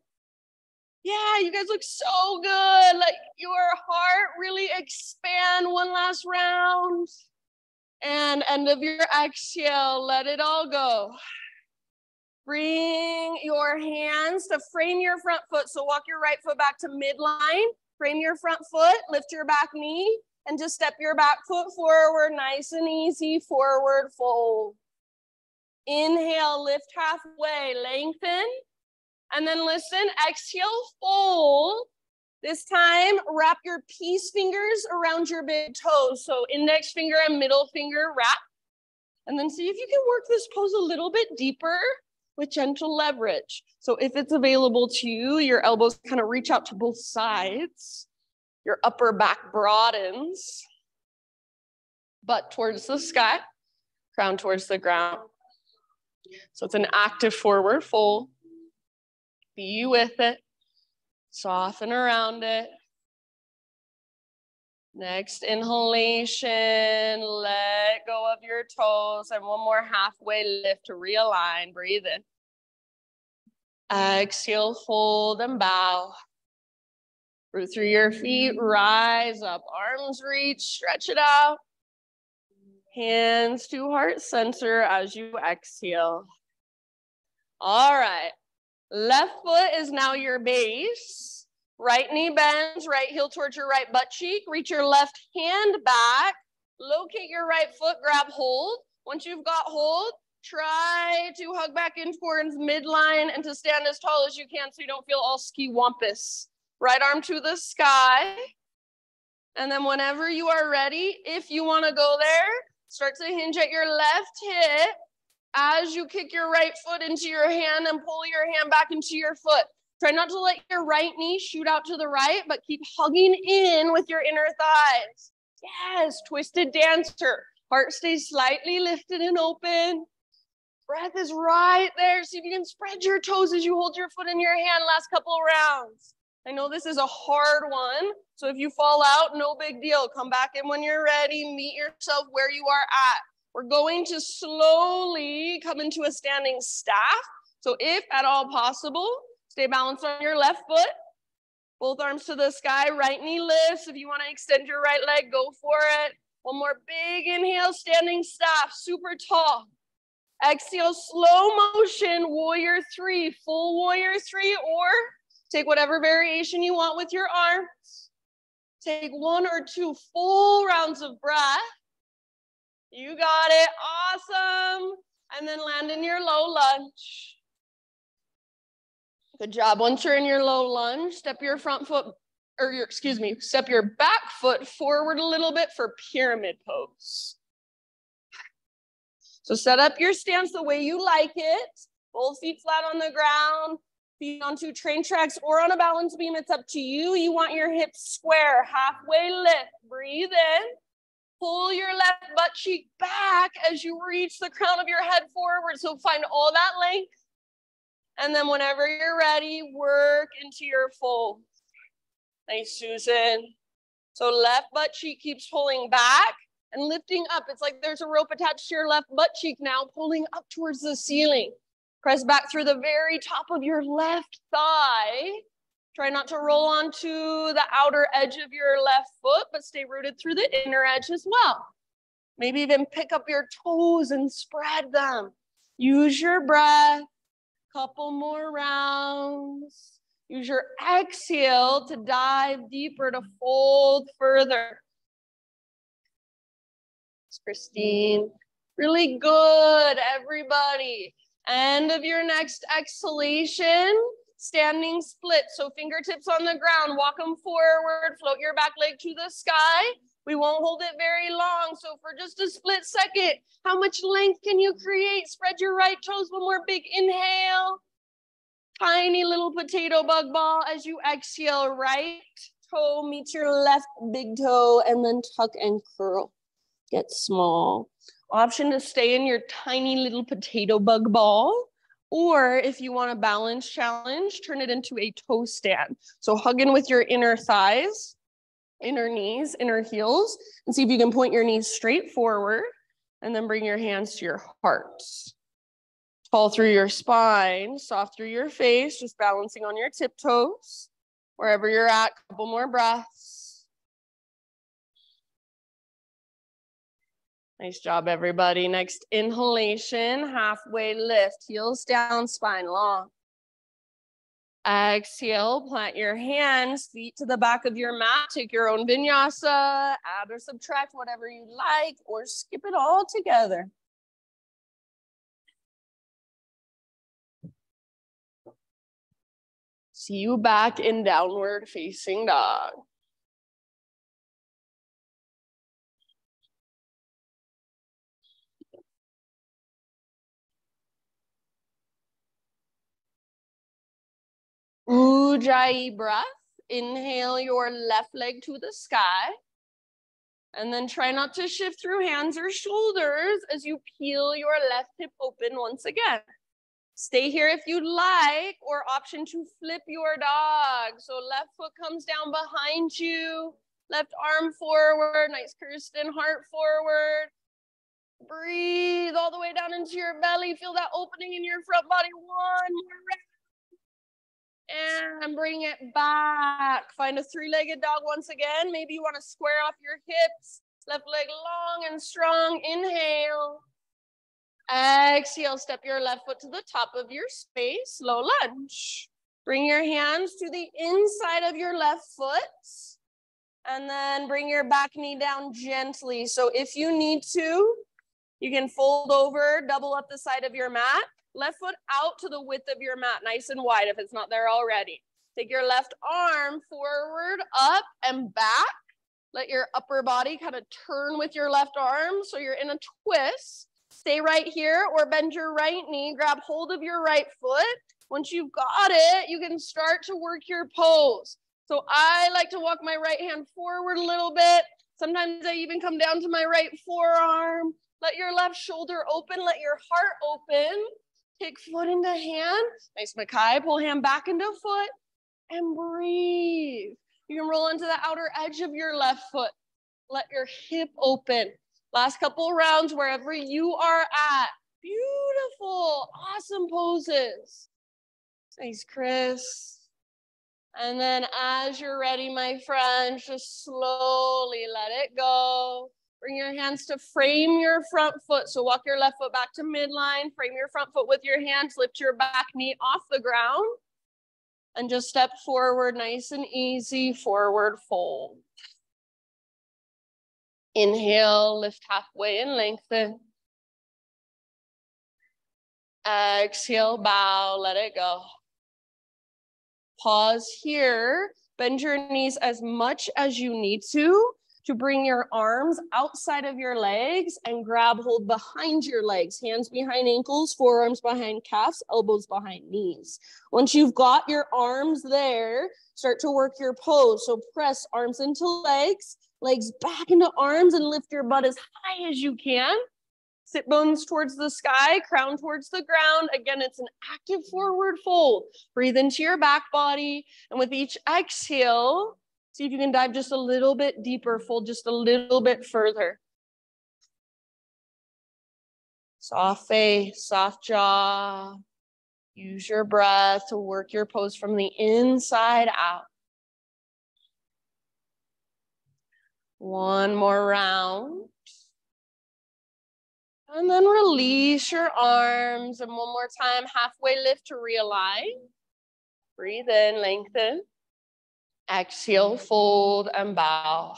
Yeah, you guys look so good. Let your heart really expand. One last round. And end of your exhale, let it all go. Bring your hands to frame your front foot. So walk your right foot back to midline. Frame your front foot, lift your back knee. And just step your back foot forward, nice and easy, forward fold. Inhale, lift halfway, lengthen. And then listen, exhale, fold. This time, wrap your peace fingers around your big toes. So index finger and middle finger wrap. And then see if you can work this pose a little bit deeper with gentle leverage. So if it's available to you, your elbows kind of reach out to both sides. Your upper back broadens. Butt towards the sky, crown towards the ground. So it's an active forward fold. Be with it. Soften around it. Next inhalation, let go of your toes. And one more halfway lift to realign. Breathe in. Exhale, fold and bow. Root through your feet, rise up. Arms reach, stretch it out. Hands to heart center as you exhale. All right. Left foot is now your base. Right knee bends, right heel towards your right butt cheek. Reach your left hand back. Locate your right foot, grab hold. Once you've got hold, try to hug back in towards midline and to stand as tall as you can so you don't feel all ski-wampus. Right arm to the sky. And then whenever you are ready, if you want to go there, start to hinge at your left hip as you kick your right foot into your hand and pull your hand back into your foot. Try not to let your right knee shoot out to the right, but keep hugging in with your inner thighs. Yes, twisted dancer. Heart stays slightly lifted and open. Breath is right there. See if you can spread your toes as you hold your foot in your hand last couple of rounds. I know this is a hard one, so if you fall out, no big deal. Come back in when you're ready. Meet yourself where you are at. We're going to slowly come into a standing staff. So if at all possible, stay balanced on your left foot. Both arms to the sky, right knee lifts. If you want to extend your right leg, go for it. One more big inhale, standing staff, super tall. Exhale, slow motion, warrior three, full warrior three, or take whatever variation you want with your arms. Take 1 or 2 full rounds of breath. You got it, awesome. And then land in your low lunge. Good job. Once you're in your low lunge, step your front foot, step your back foot forward a little bit for pyramid pose. So set up your stance the way you like it. Both feet flat on the ground, feet onto train tracks or on a balance beam. It's up to you. You want your hips square, halfway lift. Breathe in. Pull your left butt cheek back as you reach the crown of your head forward. So find all that length. And then whenever you're ready, work into your fold. Nice, Susan. So left butt cheek keeps pulling back and lifting up. It's like there's a rope attached to your left butt cheek now, pulling up towards the ceiling. Press back through the very top of your left thigh. Try not to roll onto the outer edge of your left foot, but stay rooted through the inner edge as well. Maybe even pick up your toes and spread them. Use your breath. Couple more rounds. Use your exhale to dive deeper, to fold further. It's Christine. Really good, everybody. End of your next exhalation, standing split. So fingertips on the ground, walk them forward, float your back leg to the sky. We won't hold it very long. So for just a split second, how much length can you create? Spread your right toes. One more big inhale. Tiny little potato bug ball as you exhale. Right toe meets your left big toe and then tuck and curl. Get small. Option to stay in your tiny little potato bug ball. Or if you want a balance challenge, turn it into a toe stand. So hug in with your inner thighs, inner knees, inner heels, and see if you can point your knees straight forward and then bring your hands to your heart. Tall through your spine, soft through your face, just balancing on your tiptoes. Wherever you're at, couple more breaths. Nice job, everybody. Next inhalation, halfway lift, heels down, spine long. Exhale, plant your hands, feet to the back of your mat. Take your own vinyasa, add or subtract whatever you like, or skip it all together. See you back in downward facing dog. Ujjayi breath. Inhale your left leg to the sky. And then try not to shift through hands or shoulders as you peel your left hip open once again. Stay here if you'd like, or option to flip your dog. So left foot comes down behind you, left arm forward, nice Kirsten heart forward. Breathe all the way down into your belly. Feel that opening in your front body. One more round. And bring it back. Find a three-legged dog once again. Maybe you want to square off your hips. Left leg long and strong. Inhale. Exhale, step your left foot to the top of your space, low lunge. Bring your hands to the inside of your left foot, and then bring your back knee down gently. So if you need to, you can fold over, double up the side of your mat, left foot out to the width of your mat, nice and wide if it's not there already. Take your left arm forward, up and back. Let your upper body kind of turn with your left arm so you're in a twist. Stay right here or bend your right knee, grab hold of your right foot. Once you've got it, you can start to work your pose. So I like to walk my right hand forward a little bit. Sometimes I even come down to my right forearm. Let your left shoulder open, let your heart open. Take foot into hand. Nice Makai, pull hand back into foot and breathe. You can roll into the outer edge of your left foot. Let your hip open. Last couple rounds wherever you are at. Beautiful, awesome poses. Thanks, Chris. And then as you're ready, my friends, just slowly let it go. Bring your hands to frame your front foot. So walk your left foot back to midline, frame your front foot with your hands, lift your back knee off the ground, and just step forward, nice and easy, forward fold. Inhale, lift halfway and lengthen. Exhale, bow, let it go. Pause here, bend your knees as much as you need to bring your arms outside of your legs and grab hold behind your legs, hands behind ankles, forearms behind calves, elbows behind knees. Once you've got your arms there, start to work your pose. So press arms into legs, legs back into arms, and lift your butt as high as you can. Sit bones towards the sky, crown towards the ground. Again, it's an active forward fold. Breathe into your back body. And with each exhale, see if you can dive just a little bit deeper, fold just a little bit further. Soft face, soft jaw. Use your breath to work your pose from the inside out. One more round. And then release your arms. And one more time, halfway lift to realign. Breathe in, lengthen. Exhale, fold and bow.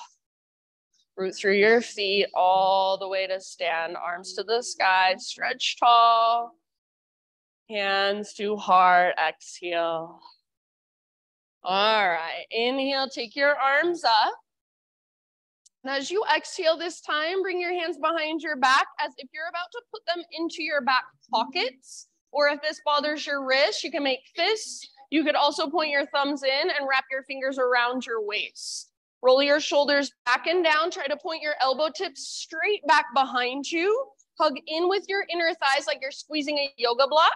Root through your feet all the way to stand. Arms to the sky, stretch tall. Hands to heart, exhale. All right, inhale, take your arms up. And as you exhale this time, bring your hands behind your back as if you're about to put them into your back pockets. Or if this bothers your wrist, you can make fists. You could also point your thumbs in and wrap your fingers around your waist. Roll your shoulders back and down. Try to point your elbow tips straight back behind you. Hug in with your inner thighs like you're squeezing a yoga block.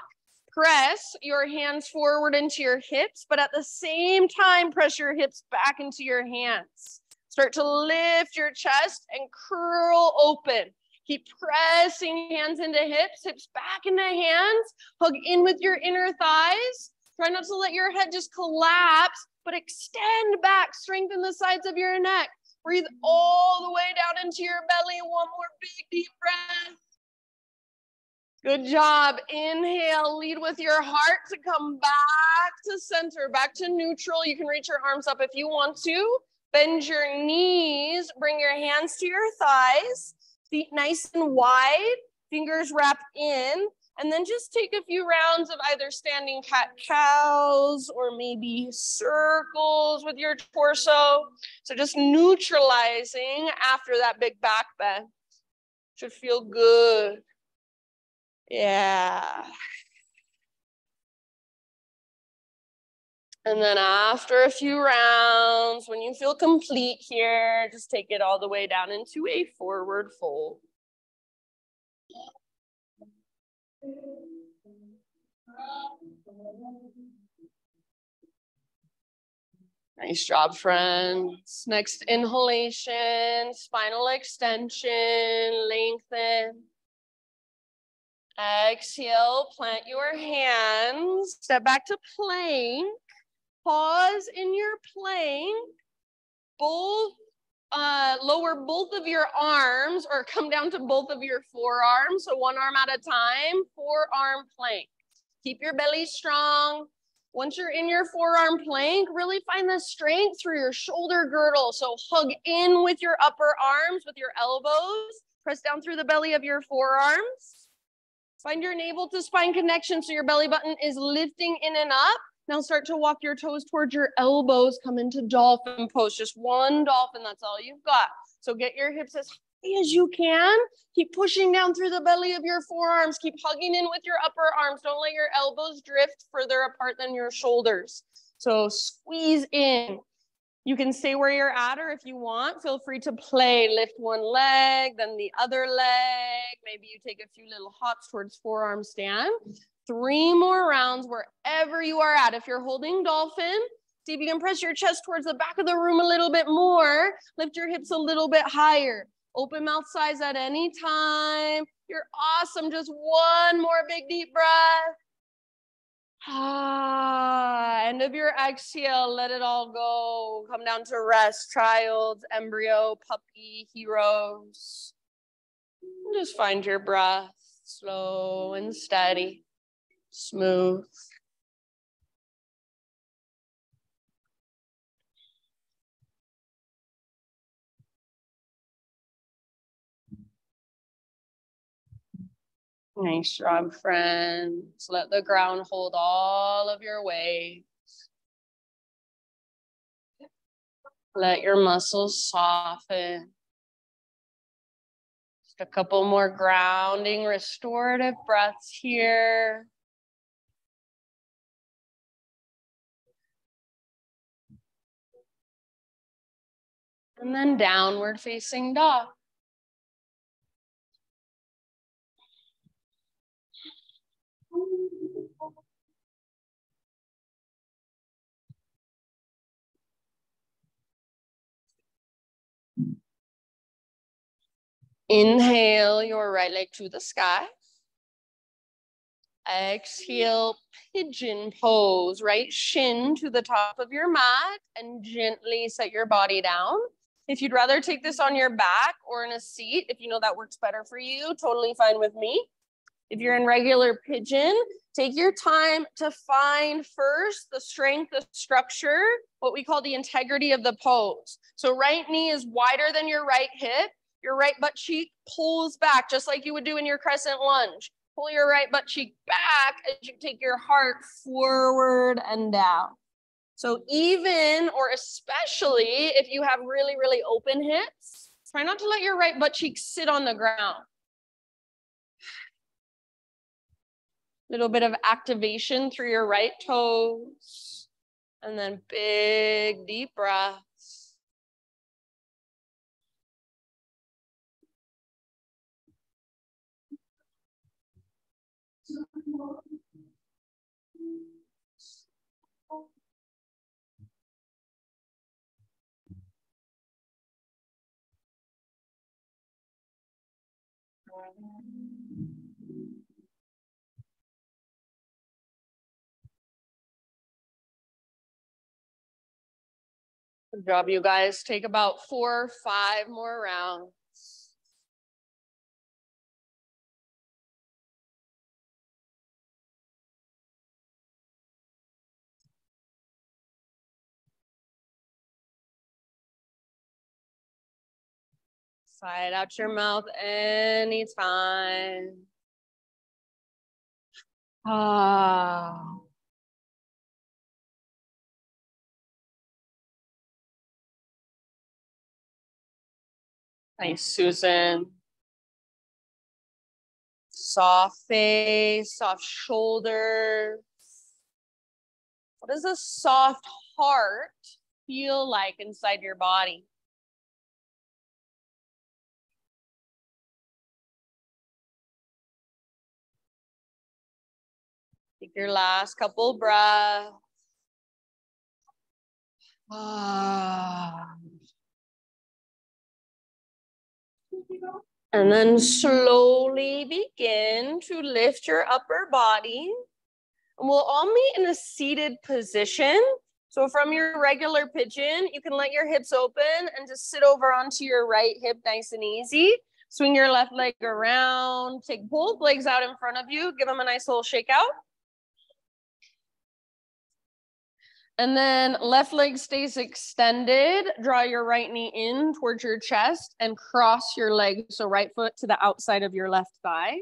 Press your hands forward into your hips, but at the same time, press your hips back into your hands. Start to lift your chest and curl open. Keep pressing hands into hips, hips back into hands. Hug in with your inner thighs. Try not to let your head just collapse, but extend back, strengthen the sides of your neck. Breathe all the way down into your belly. One more big deep breath. Good job. Inhale, lead with your heart to come back to center, back to neutral. You can reach your arms up if you want to. Bend your knees, bring your hands to your thighs, feet nice and wide, fingers wrap in, and then just take a few rounds of either standing cat-cows or maybe circles with your torso. So just neutralizing after that big back bend. Should feel good. Yeah. And then after a few rounds, when you feel complete here, just take it all the way down into a forward fold. Nice job, friends. Next inhalation, spinal extension, lengthen. Exhale, plant your hands, step back to plank. Pause in your plank, lower both of your arms or come down to both of your forearms. So one arm at a time, forearm plank. Keep your belly strong. Once you're in your forearm plank, really find the strength through your shoulder girdle. So hug in with your upper arms, with your elbows. Press down through the belly of your forearms. Find your navel to spine connection so your belly button is lifting in and up. Now start to walk your toes towards your elbows. Come into dolphin pose. Just one dolphin, that's all you've got. So get your hips as high as you can. Keep pushing down through the belly of your forearms. Keep hugging in with your upper arms. Don't let your elbows drift further apart than your shoulders. So squeeze in. You can stay where you're at, or if you want, feel free to play. Lift one leg, then the other leg. Maybe you take a few little hops towards forearm stand. 3 more rounds wherever you are at. If you're holding dolphin, see if you can press your chest towards the back of the room a little bit more. Lift your hips a little bit higher. Open mouth size at any time. You're awesome. Just one more big deep breath. End of your exhale, let it all go. Come down to rest, child's, embryo, puppy, heroes. Just find your breath, slow and steady, smooth. Nice job, friends. Let the ground hold all of your weight. Let your muscles soften. Just a couple more grounding, restorative breaths here. And then downward facing dog. Inhale your right leg to the sky. Exhale, pigeon pose, right shin to the top of your mat and gently set your body down. If you'd rather take this on your back or in a seat, if you know that works better for you, totally fine with me. If you're in regular pigeon, take your time to find first the strength, the structure, what we call the integrity of the pose. So right knee is wider than your right hip. Your right butt cheek pulls back, just like you would do in your crescent lunge. Pull your right butt cheek back as you take your heart forward and down. So even or especially if you have really, really open hips, try not to let your right butt cheek sit on the ground. Little bit of activation through your right toes. And then big, deep breaths. Good job, you guys. Take about 4 or 5 more rounds. Sigh it out your mouth anytime. Ah. Nice, Susan. Soft face, soft shoulders. What does a soft heart feel like inside your body? Take your last couple breaths. Ah. And then slowly begin to lift your upper body. And we'll all meet in a seated position. So from your regular pigeon, you can let your hips open and just sit over onto your right hip nice and easy. Swing your left leg around, take both legs out in front of you, give them a nice little shake out. And then left leg stays extended. Draw your right knee in towards your chest and cross your leg. So right foot to the outside of your left thigh.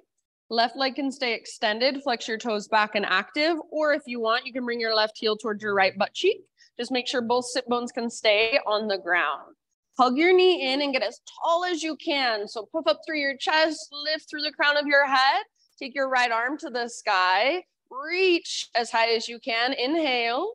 Left leg can stay extended. Flex your toes back and active. Or if you want, you can bring your left heel towards your right butt cheek. Just make sure both sit bones can stay on the ground. Hug your knee in and get as tall as you can. So puff up through your chest, lift through the crown of your head. Take your right arm to the sky. Reach as high as you can. Inhale.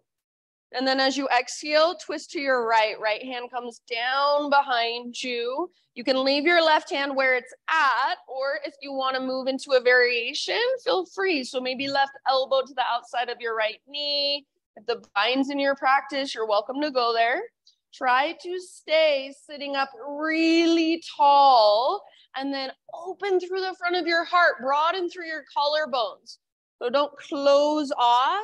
And then as you exhale, twist to your right. Right hand comes down behind you. You can leave your left hand where it's at, or if you want to move into a variation, feel free. So maybe left elbow to the outside of your right knee. If the bind's in your practice, you're welcome to go there. Try to stay sitting up really tall and then open through the front of your heart, broaden through your collarbones. So don't close off.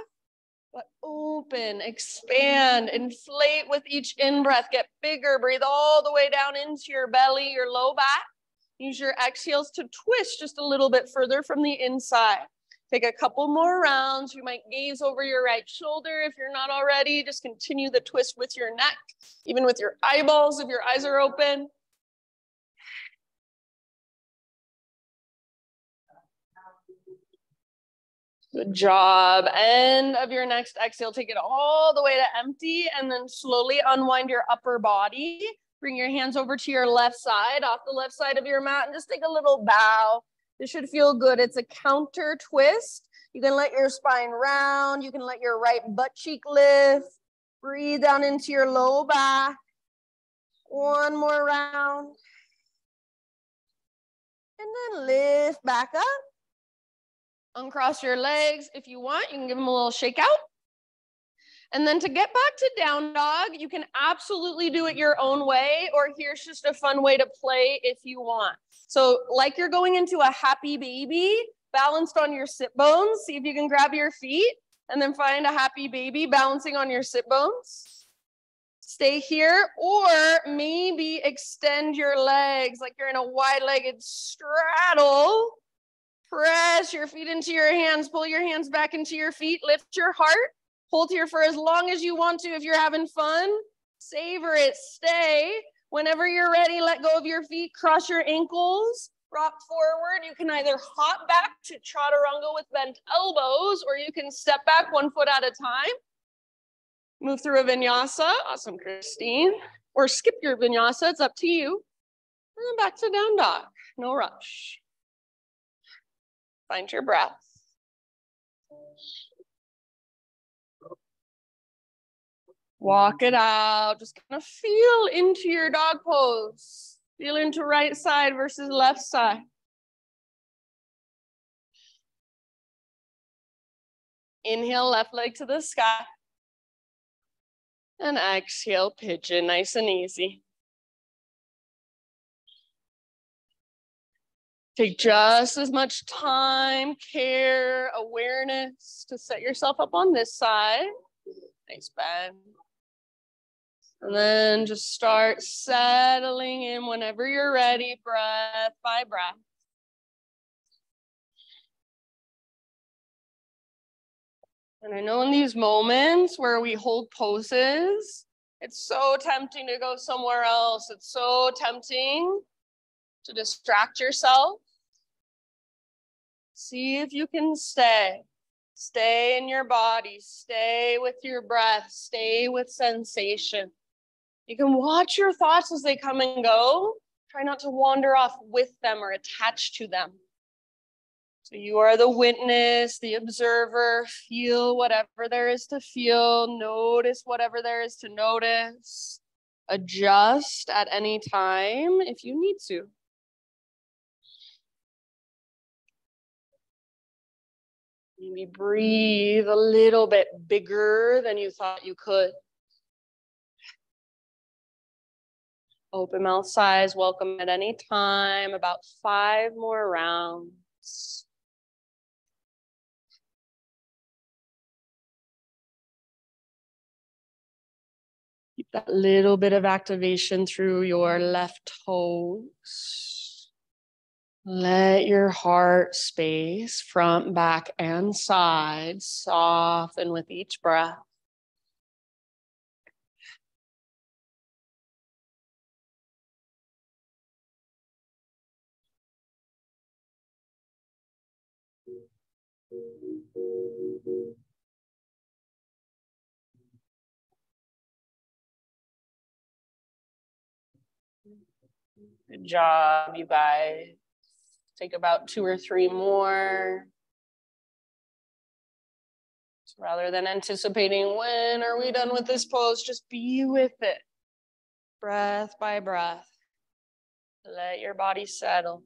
But open, expand, inflate with each in-breath. Get bigger, breathe all the way down into your belly, your low back. Use your exhales to twist just a little bit further from the inside. Take a couple more rounds. You might gaze over your right shoulder if you're not already. Just continue the twist with your neck, even with your eyeballs if your eyes are open. Good job. End of your next exhale. Take it all the way to empty and then slowly unwind your upper body. Bring your hands over to your left side, off the left side of your mat, and just take a little bow. This should feel good. It's a counter twist. You can let your spine round. You can let your right butt cheek lift. Breathe down into your low back. One more round. And then lift back up. Uncross your legs. If you want, you can give them a little shake out. And then to get back to down dog, you can absolutely do it your own way, or here's just a fun way to play if you want. So like you're going into a happy baby, balanced on your sit bones. See if you can grab your feet and then find a happy baby balancing on your sit bones. Stay here, or maybe extend your legs like you're in a wide-legged straddle. Press your feet into your hands, pull your hands back into your feet, lift your heart, hold here for as long as you want to if you're having fun. Savor it, stay. Whenever you're ready, let go of your feet, cross your ankles, rock forward. You can either hop back to chaturanga with bent elbows, or you can step back 1 foot at a time. Move through a vinyasa, awesome, Christine. Or skip your vinyasa, it's up to you. And then back to down dog, no rush. Find your breath. Walk it out. Just kind of feel into your dog pose. Feel into right side versus left side. Inhale, left leg to the sky. And exhale, pigeon, nice and easy. Take just as much time, care, awareness to set yourself up on this side. Nice bend. And then just start settling in whenever you're ready, breath by breath. And I know in these moments where we hold poses, it's so tempting to go somewhere else. It's so tempting to distract yourself. See if you can stay. Stay in your body. Stay with your breath. Stay with sensation. You can watch your thoughts as they come and go. Try not to wander off with them or attach to them. So you are the witness, the observer. Feel whatever there is to feel. Notice whatever there is to notice. Adjust at any time if you need to. Maybe breathe a little bit bigger than you thought you could. Open mouth size, welcome at any time. About 5 more rounds. Keep that little bit of activation through your left toes. Let your heart space, front, back, and side, soften with each breath. Good job, you guys. Take about 2 or 3 more. So rather than anticipating when are we done with this pose, just be with it. Breath by breath. Let your body settle.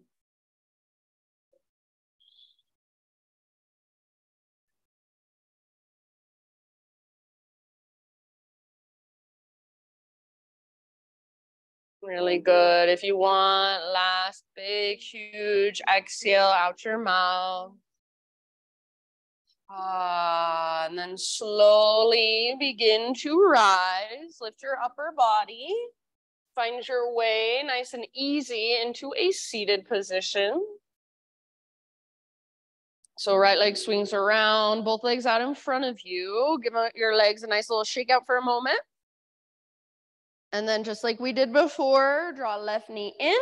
Really good. If you want, last big, huge exhale out your mouth. And then slowly begin to rise. Lift your upper body. Find your way nice and easy into a seated position. So right leg swings around, both legs out in front of you. Give your legs a nice little shake out for a moment. And then just like we did before, draw left knee in.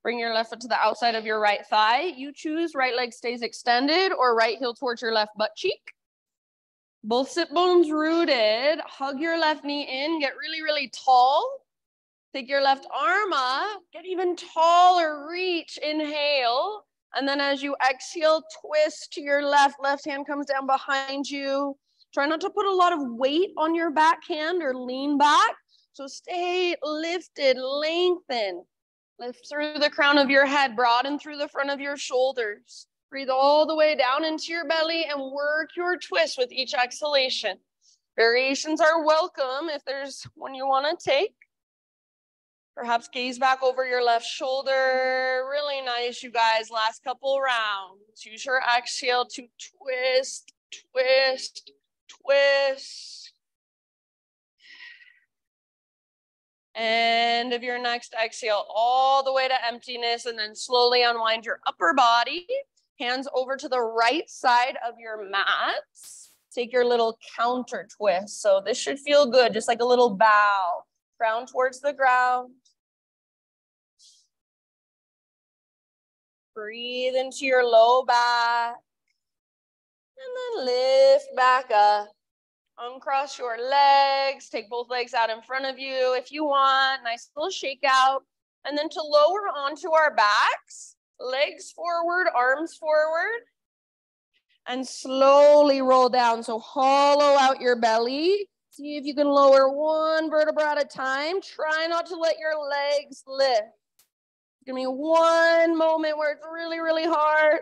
Bring your left foot to the outside of your right thigh. You choose, right leg stays extended or right heel towards your left butt cheek. Both sit bones rooted. Hug your left knee in. Get really, really tall. Take your left arm up. Get even taller. Reach. Inhale. And then as you exhale, twist to your left. Left hand comes down behind you. Try not to put a lot of weight on your backhand or lean back. So stay lifted, lengthen. Lift through the crown of your head, broaden through the front of your shoulders. Breathe all the way down into your belly and work your twist with each exhalation. Variations are welcome if there's one you want to take. Perhaps gaze back over your left shoulder. Really nice, you guys. Last couple rounds. Use your exhale to twist, twist, twist. End of your next exhale all the way to emptiness, and then slowly unwind your upper body. Hands over to the right side of your mat. Take your little counter twist. So this should feel good, just like a little bow. Crown towards the ground. Breathe into your low back. And then lift back up. Uncross your legs. Take both legs out in front of you if you want. Nice little shake out. And then to lower onto our backs, legs forward, arms forward. And slowly roll down. So hollow out your belly. See if you can lower one vertebra at a time. Try not to let your legs lift. Give me one moment where it's really, really hard.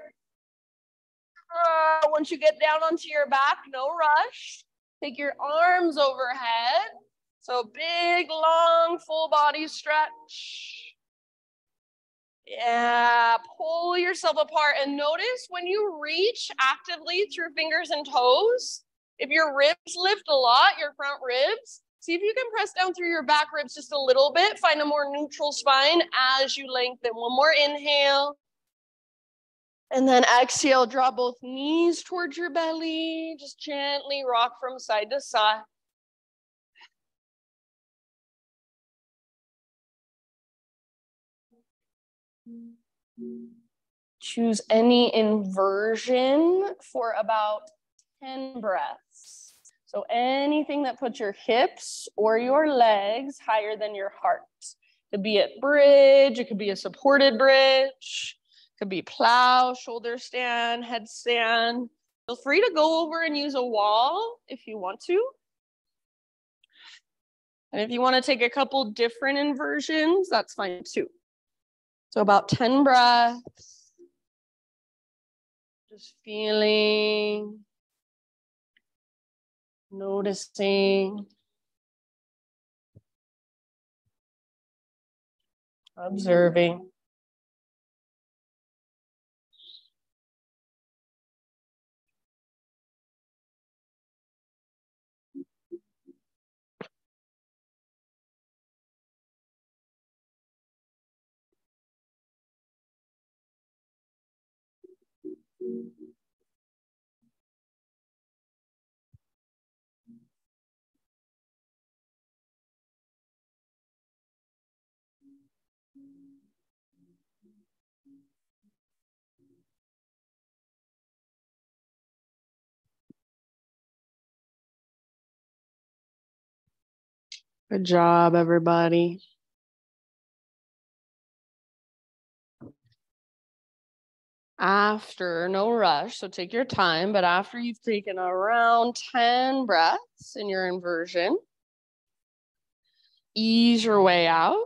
Once you get down onto your back, no rush. Take your arms overhead. So big, long, full body stretch. Yeah, pull yourself apart and notice when you reach actively through fingers and toes, if your ribs lift a lot, your front ribs, see if you can press down through your back ribs just a little bit. Find a more neutral spine as you lengthen. One more inhale. And then exhale, draw both knees towards your belly. Just gently rock from side to side. Choose any inversion for about 10 breaths. So anything that puts your hips or your legs higher than your heart. It could be at bridge, it could be a supported bridge, it could be plow, shoulder stand, headstand. Feel free to go over and use a wall if you want to. And if you want to take a couple different inversions, that's fine too. So about 10 breaths. Just feeling, noticing, observing. Good job, everybody. After, no rush, so take your time, but after you've taken around 10 breaths in your inversion, ease your way out.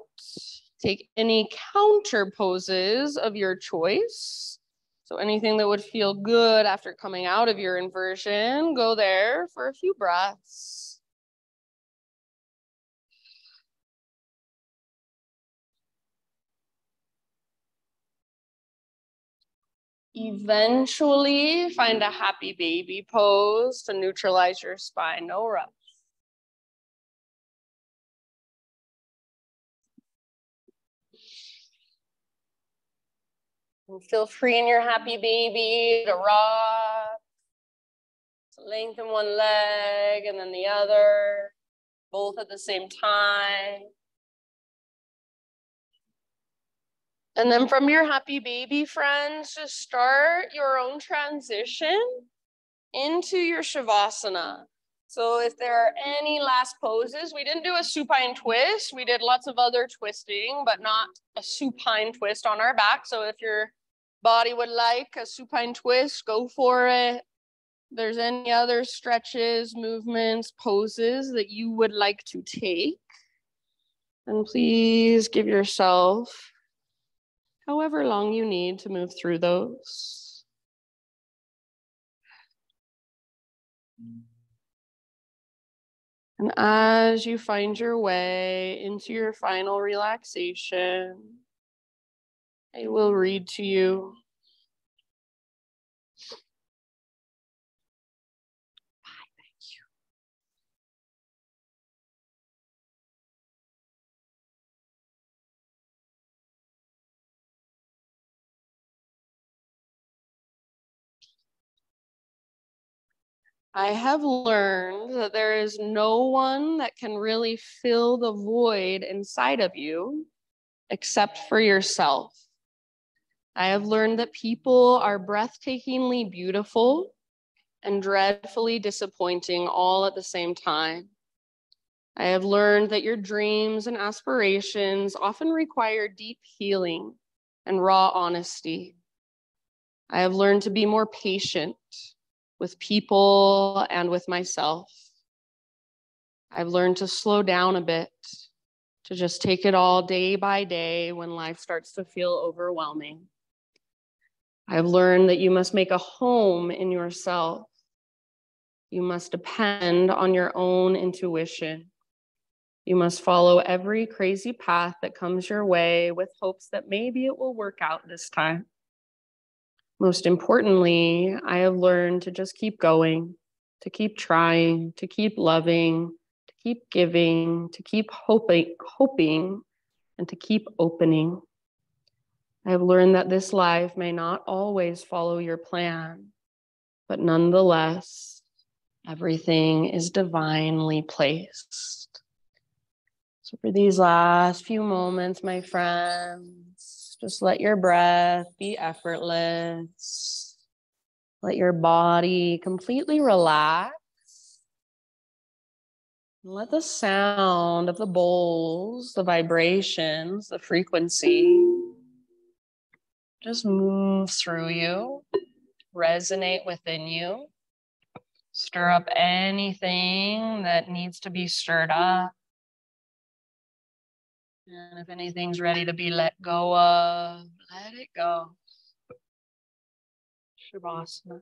Take any counter poses of your choice. So anything that would feel good after coming out of your inversion, go there for a few breaths. Eventually find a happy baby pose to neutralize your spine, no rush. And feel free in your happy baby to rock, to lengthen one leg and then the other, both at the same time. And then from your happy baby, friends, just start your own transition into your Shavasana. So if there are any last poses, we didn't do a supine twist. We did lots of other twisting, but not a supine twist on our back. So if your body would like a supine twist, go for it. If there's any other stretches, movements, poses that you would like to take, then please give yourself however long you need to move through those. And as you find your way into your final relaxation, I will read to you. Thank you. I have learned that there is no one that can really fill the void inside of you except for yourself. I have learned that people are breathtakingly beautiful and dreadfully disappointing all at the same time. I have learned that your dreams and aspirations often require deep healing and raw honesty. I have learned to be more patient with people and with myself. I've learned to slow down a bit, to just take it all day by day when life starts to feel overwhelming. I've learned that you must make a home in yourself. You must depend on your own intuition. You must follow every crazy path that comes your way with hopes that maybe it will work out this time. Most importantly, I have learned to just keep going, to keep trying, to keep loving, to keep giving, to keep hoping, and to keep opening. I have learned that this life may not always follow your plan, but nonetheless, everything is divinely placed. So for these last few moments, my friends, Just let your breath be effortless. Let your body completely relax. Let the sound of the bowls, the vibrations, the frequency just move through you, resonate within you. Stir up anything that needs to be stirred up. And if anything's ready to be let go of, let it go. Shavasana.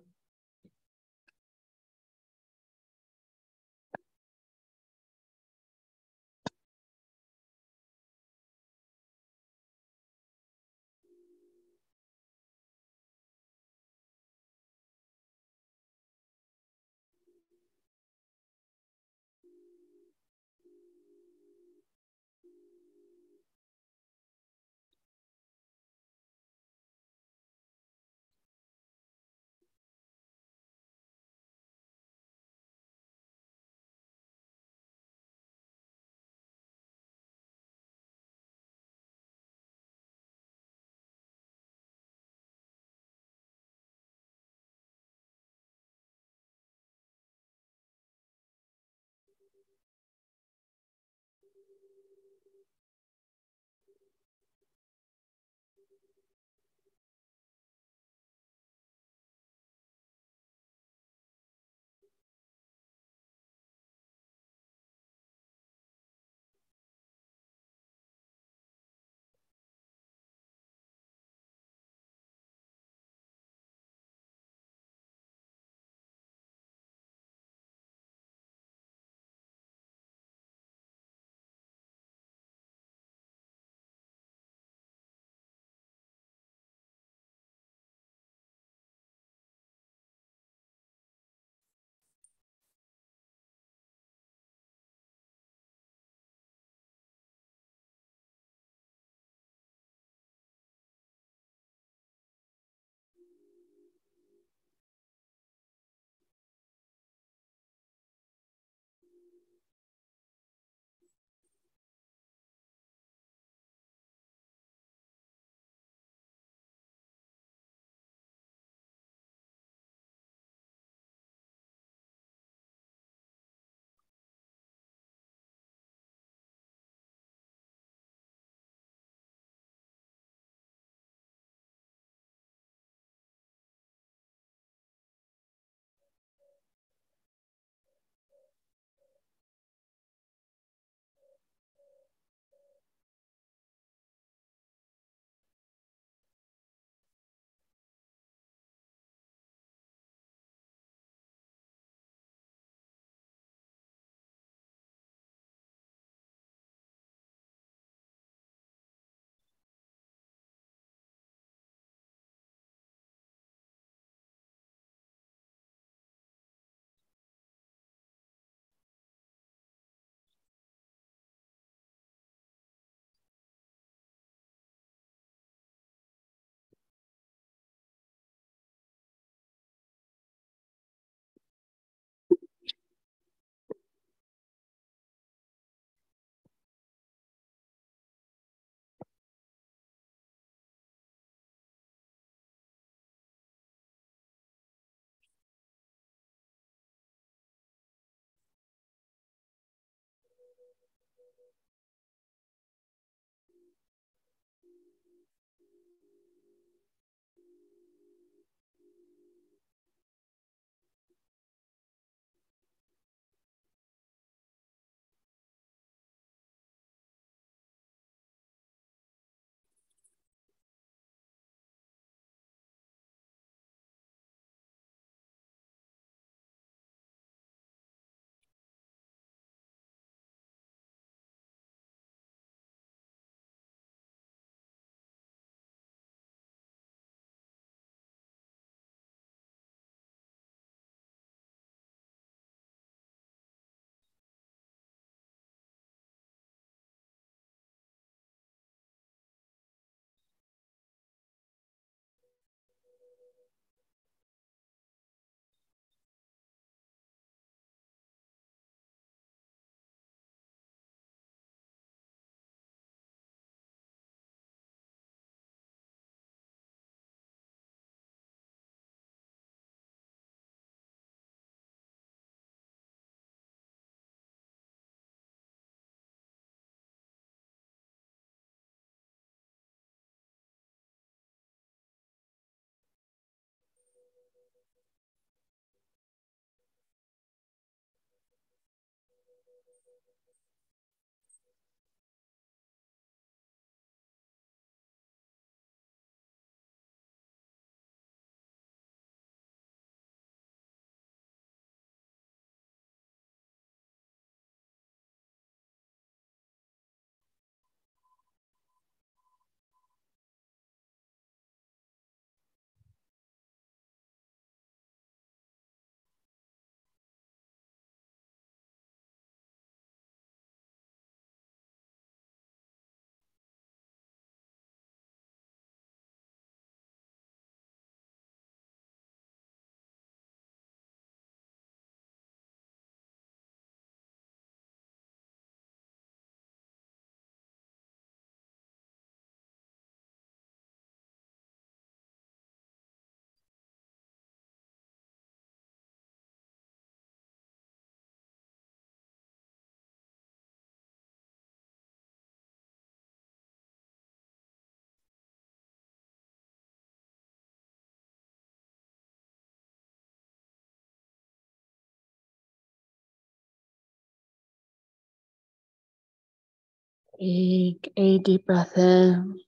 Take a deep breath in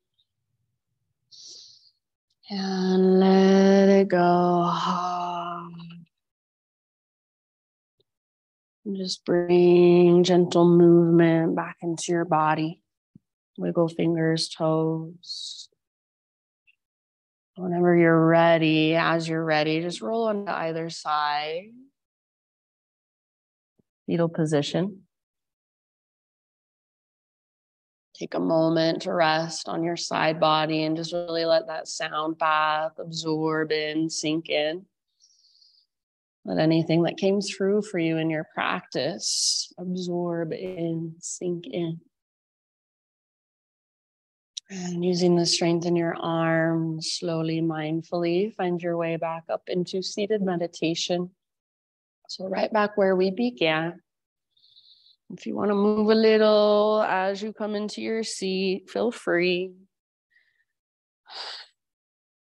and let it go. Just bring gentle movement back into your body. Wiggle fingers, toes. Whenever you're ready, as you're ready, just roll onto either side. Fetal position. Take a moment to rest on your side body and just really let that sound bath absorb in, sink in. Let anything that came through for you in your practice absorb in, sink in. And using the strength in your arms, slowly, mindfully, find your way back up into seated meditation. So right back where we began. If you want to move a little as you come into your seat, feel free.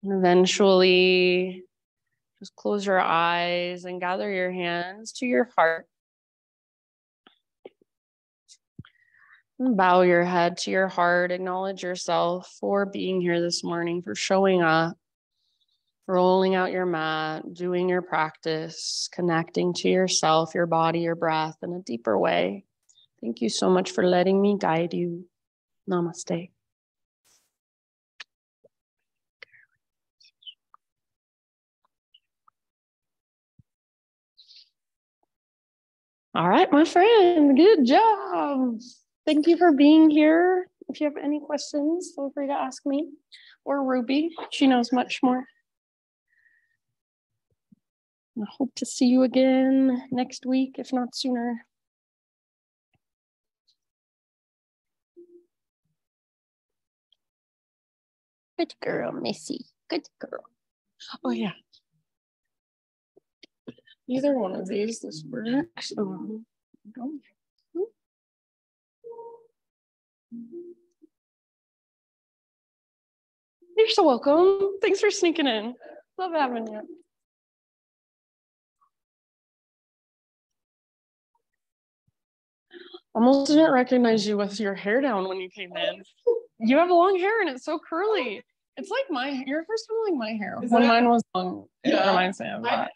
And eventually, just close your eyes and gather your hands to your heart. And bow your head to your heart. Acknowledge yourself for being here this morning, for showing up, rolling out your mat, doing your practice, connecting to yourself, your body, your breath in a deeper way. Thank you so much for letting me guide you. Namaste. All right, my friend, good job. Thank you for being here. If you have any questions, feel free to ask me or Ruby. She knows much more. I hope to see you again next week, if not sooner. Good girl, Missy. Good girl. Oh, yeah. Either one of these, this works. You're so welcome. Thanks for sneaking in. Love having you. Almost didn't recognize you with your hair down when you came in. You have long hair and it's so curly. It's like my hair. Your hair's kind of like my hair. When mine was long, it reminds me of that.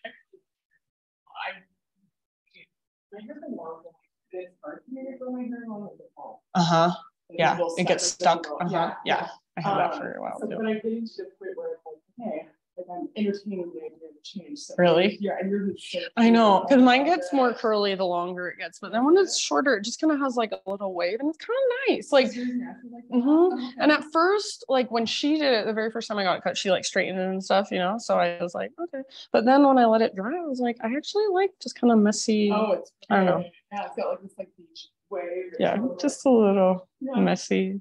Uh-huh. Yeah, it gets stuck. Uh-huh. Yeah, I had that for a while too. But I didn't to the point where it's like, hey, like I'm entertaining the idea of change. So really? Yeah, and you're just I know, because mine gets more curly the longer it gets, but then when it's shorter, it just kind of has like a little wave, and it's kind of nice. Like, and at first, like when she did it, the very first time I got it cut, she like straightened it and stuff, you know. So I was like, okay. But then when I let it dry, I was like, I actually like just kind of messy. Oh, it's I don't know. Yeah, it's got like this like beach wave. Yeah, just a little messy.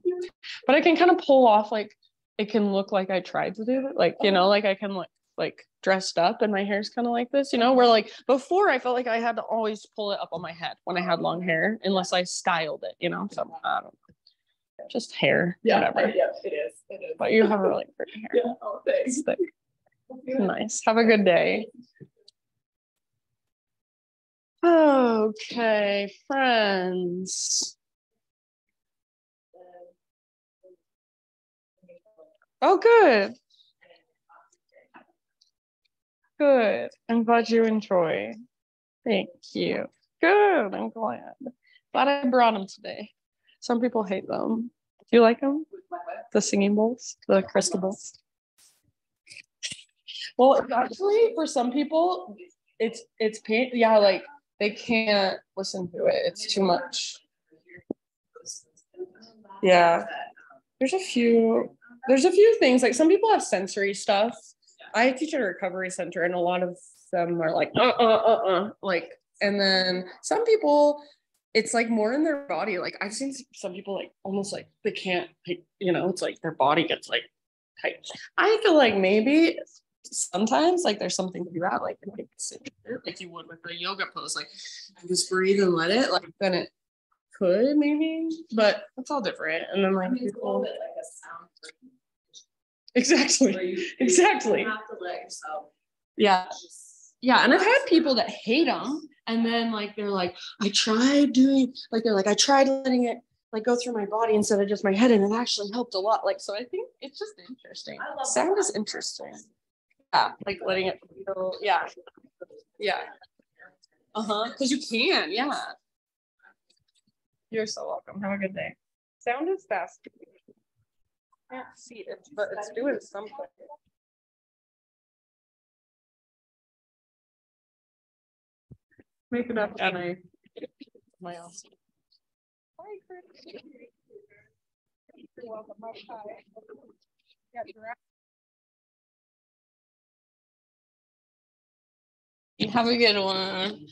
But I can kind of pull off like. It can look like I tried to do it. Like, you know, like I can look like dressed up and my hair's kind of like this, you know, where like before I felt like I had to always pull it up on my head when I had long hair, unless I styled it, you know, so I don't know. Just hair, whatever. Yeah, it is. It is. But you have really pretty hair. Yeah, oh, thanks. Nice. Have a good day. Okay, friends. Oh, good. Good. I'm glad you enjoy. Thank you. Good. I'm glad. Glad I brought them today. Some people hate them. Do you like them? The singing bowls? The crystal bowls? Well, actually, for some people, it's pain. Yeah, like they can't listen to it. It's too much. Yeah. There's a few things. Like some people have sensory stuff. I teach at a recovery center, and a lot of them are like, like, and then some people, it's like more in their body. Like I've seen some people like almost like they can't, you know, it's like their body gets like tight. I feel like maybe sometimes like there's something to that, like sit there, like you would with a yoga pose, like just breathe and let it, like then it could maybe, but it's all different. And then like people, exactly. Yeah, and I've had people that hate them, and then like they're like, I tried letting it like go through my body instead of just my head, and it actually helped a lot. Like, so I think it's just interesting. Sound is interesting. Yeah, like letting it feel. Yeah, yeah. Because you can. Yeah. You're so welcome. Have a good day. Sound is fast. Can't see it, but it's doing something. Make it up, and my awesome. Hi, Chris. You're welcome. Have a good one.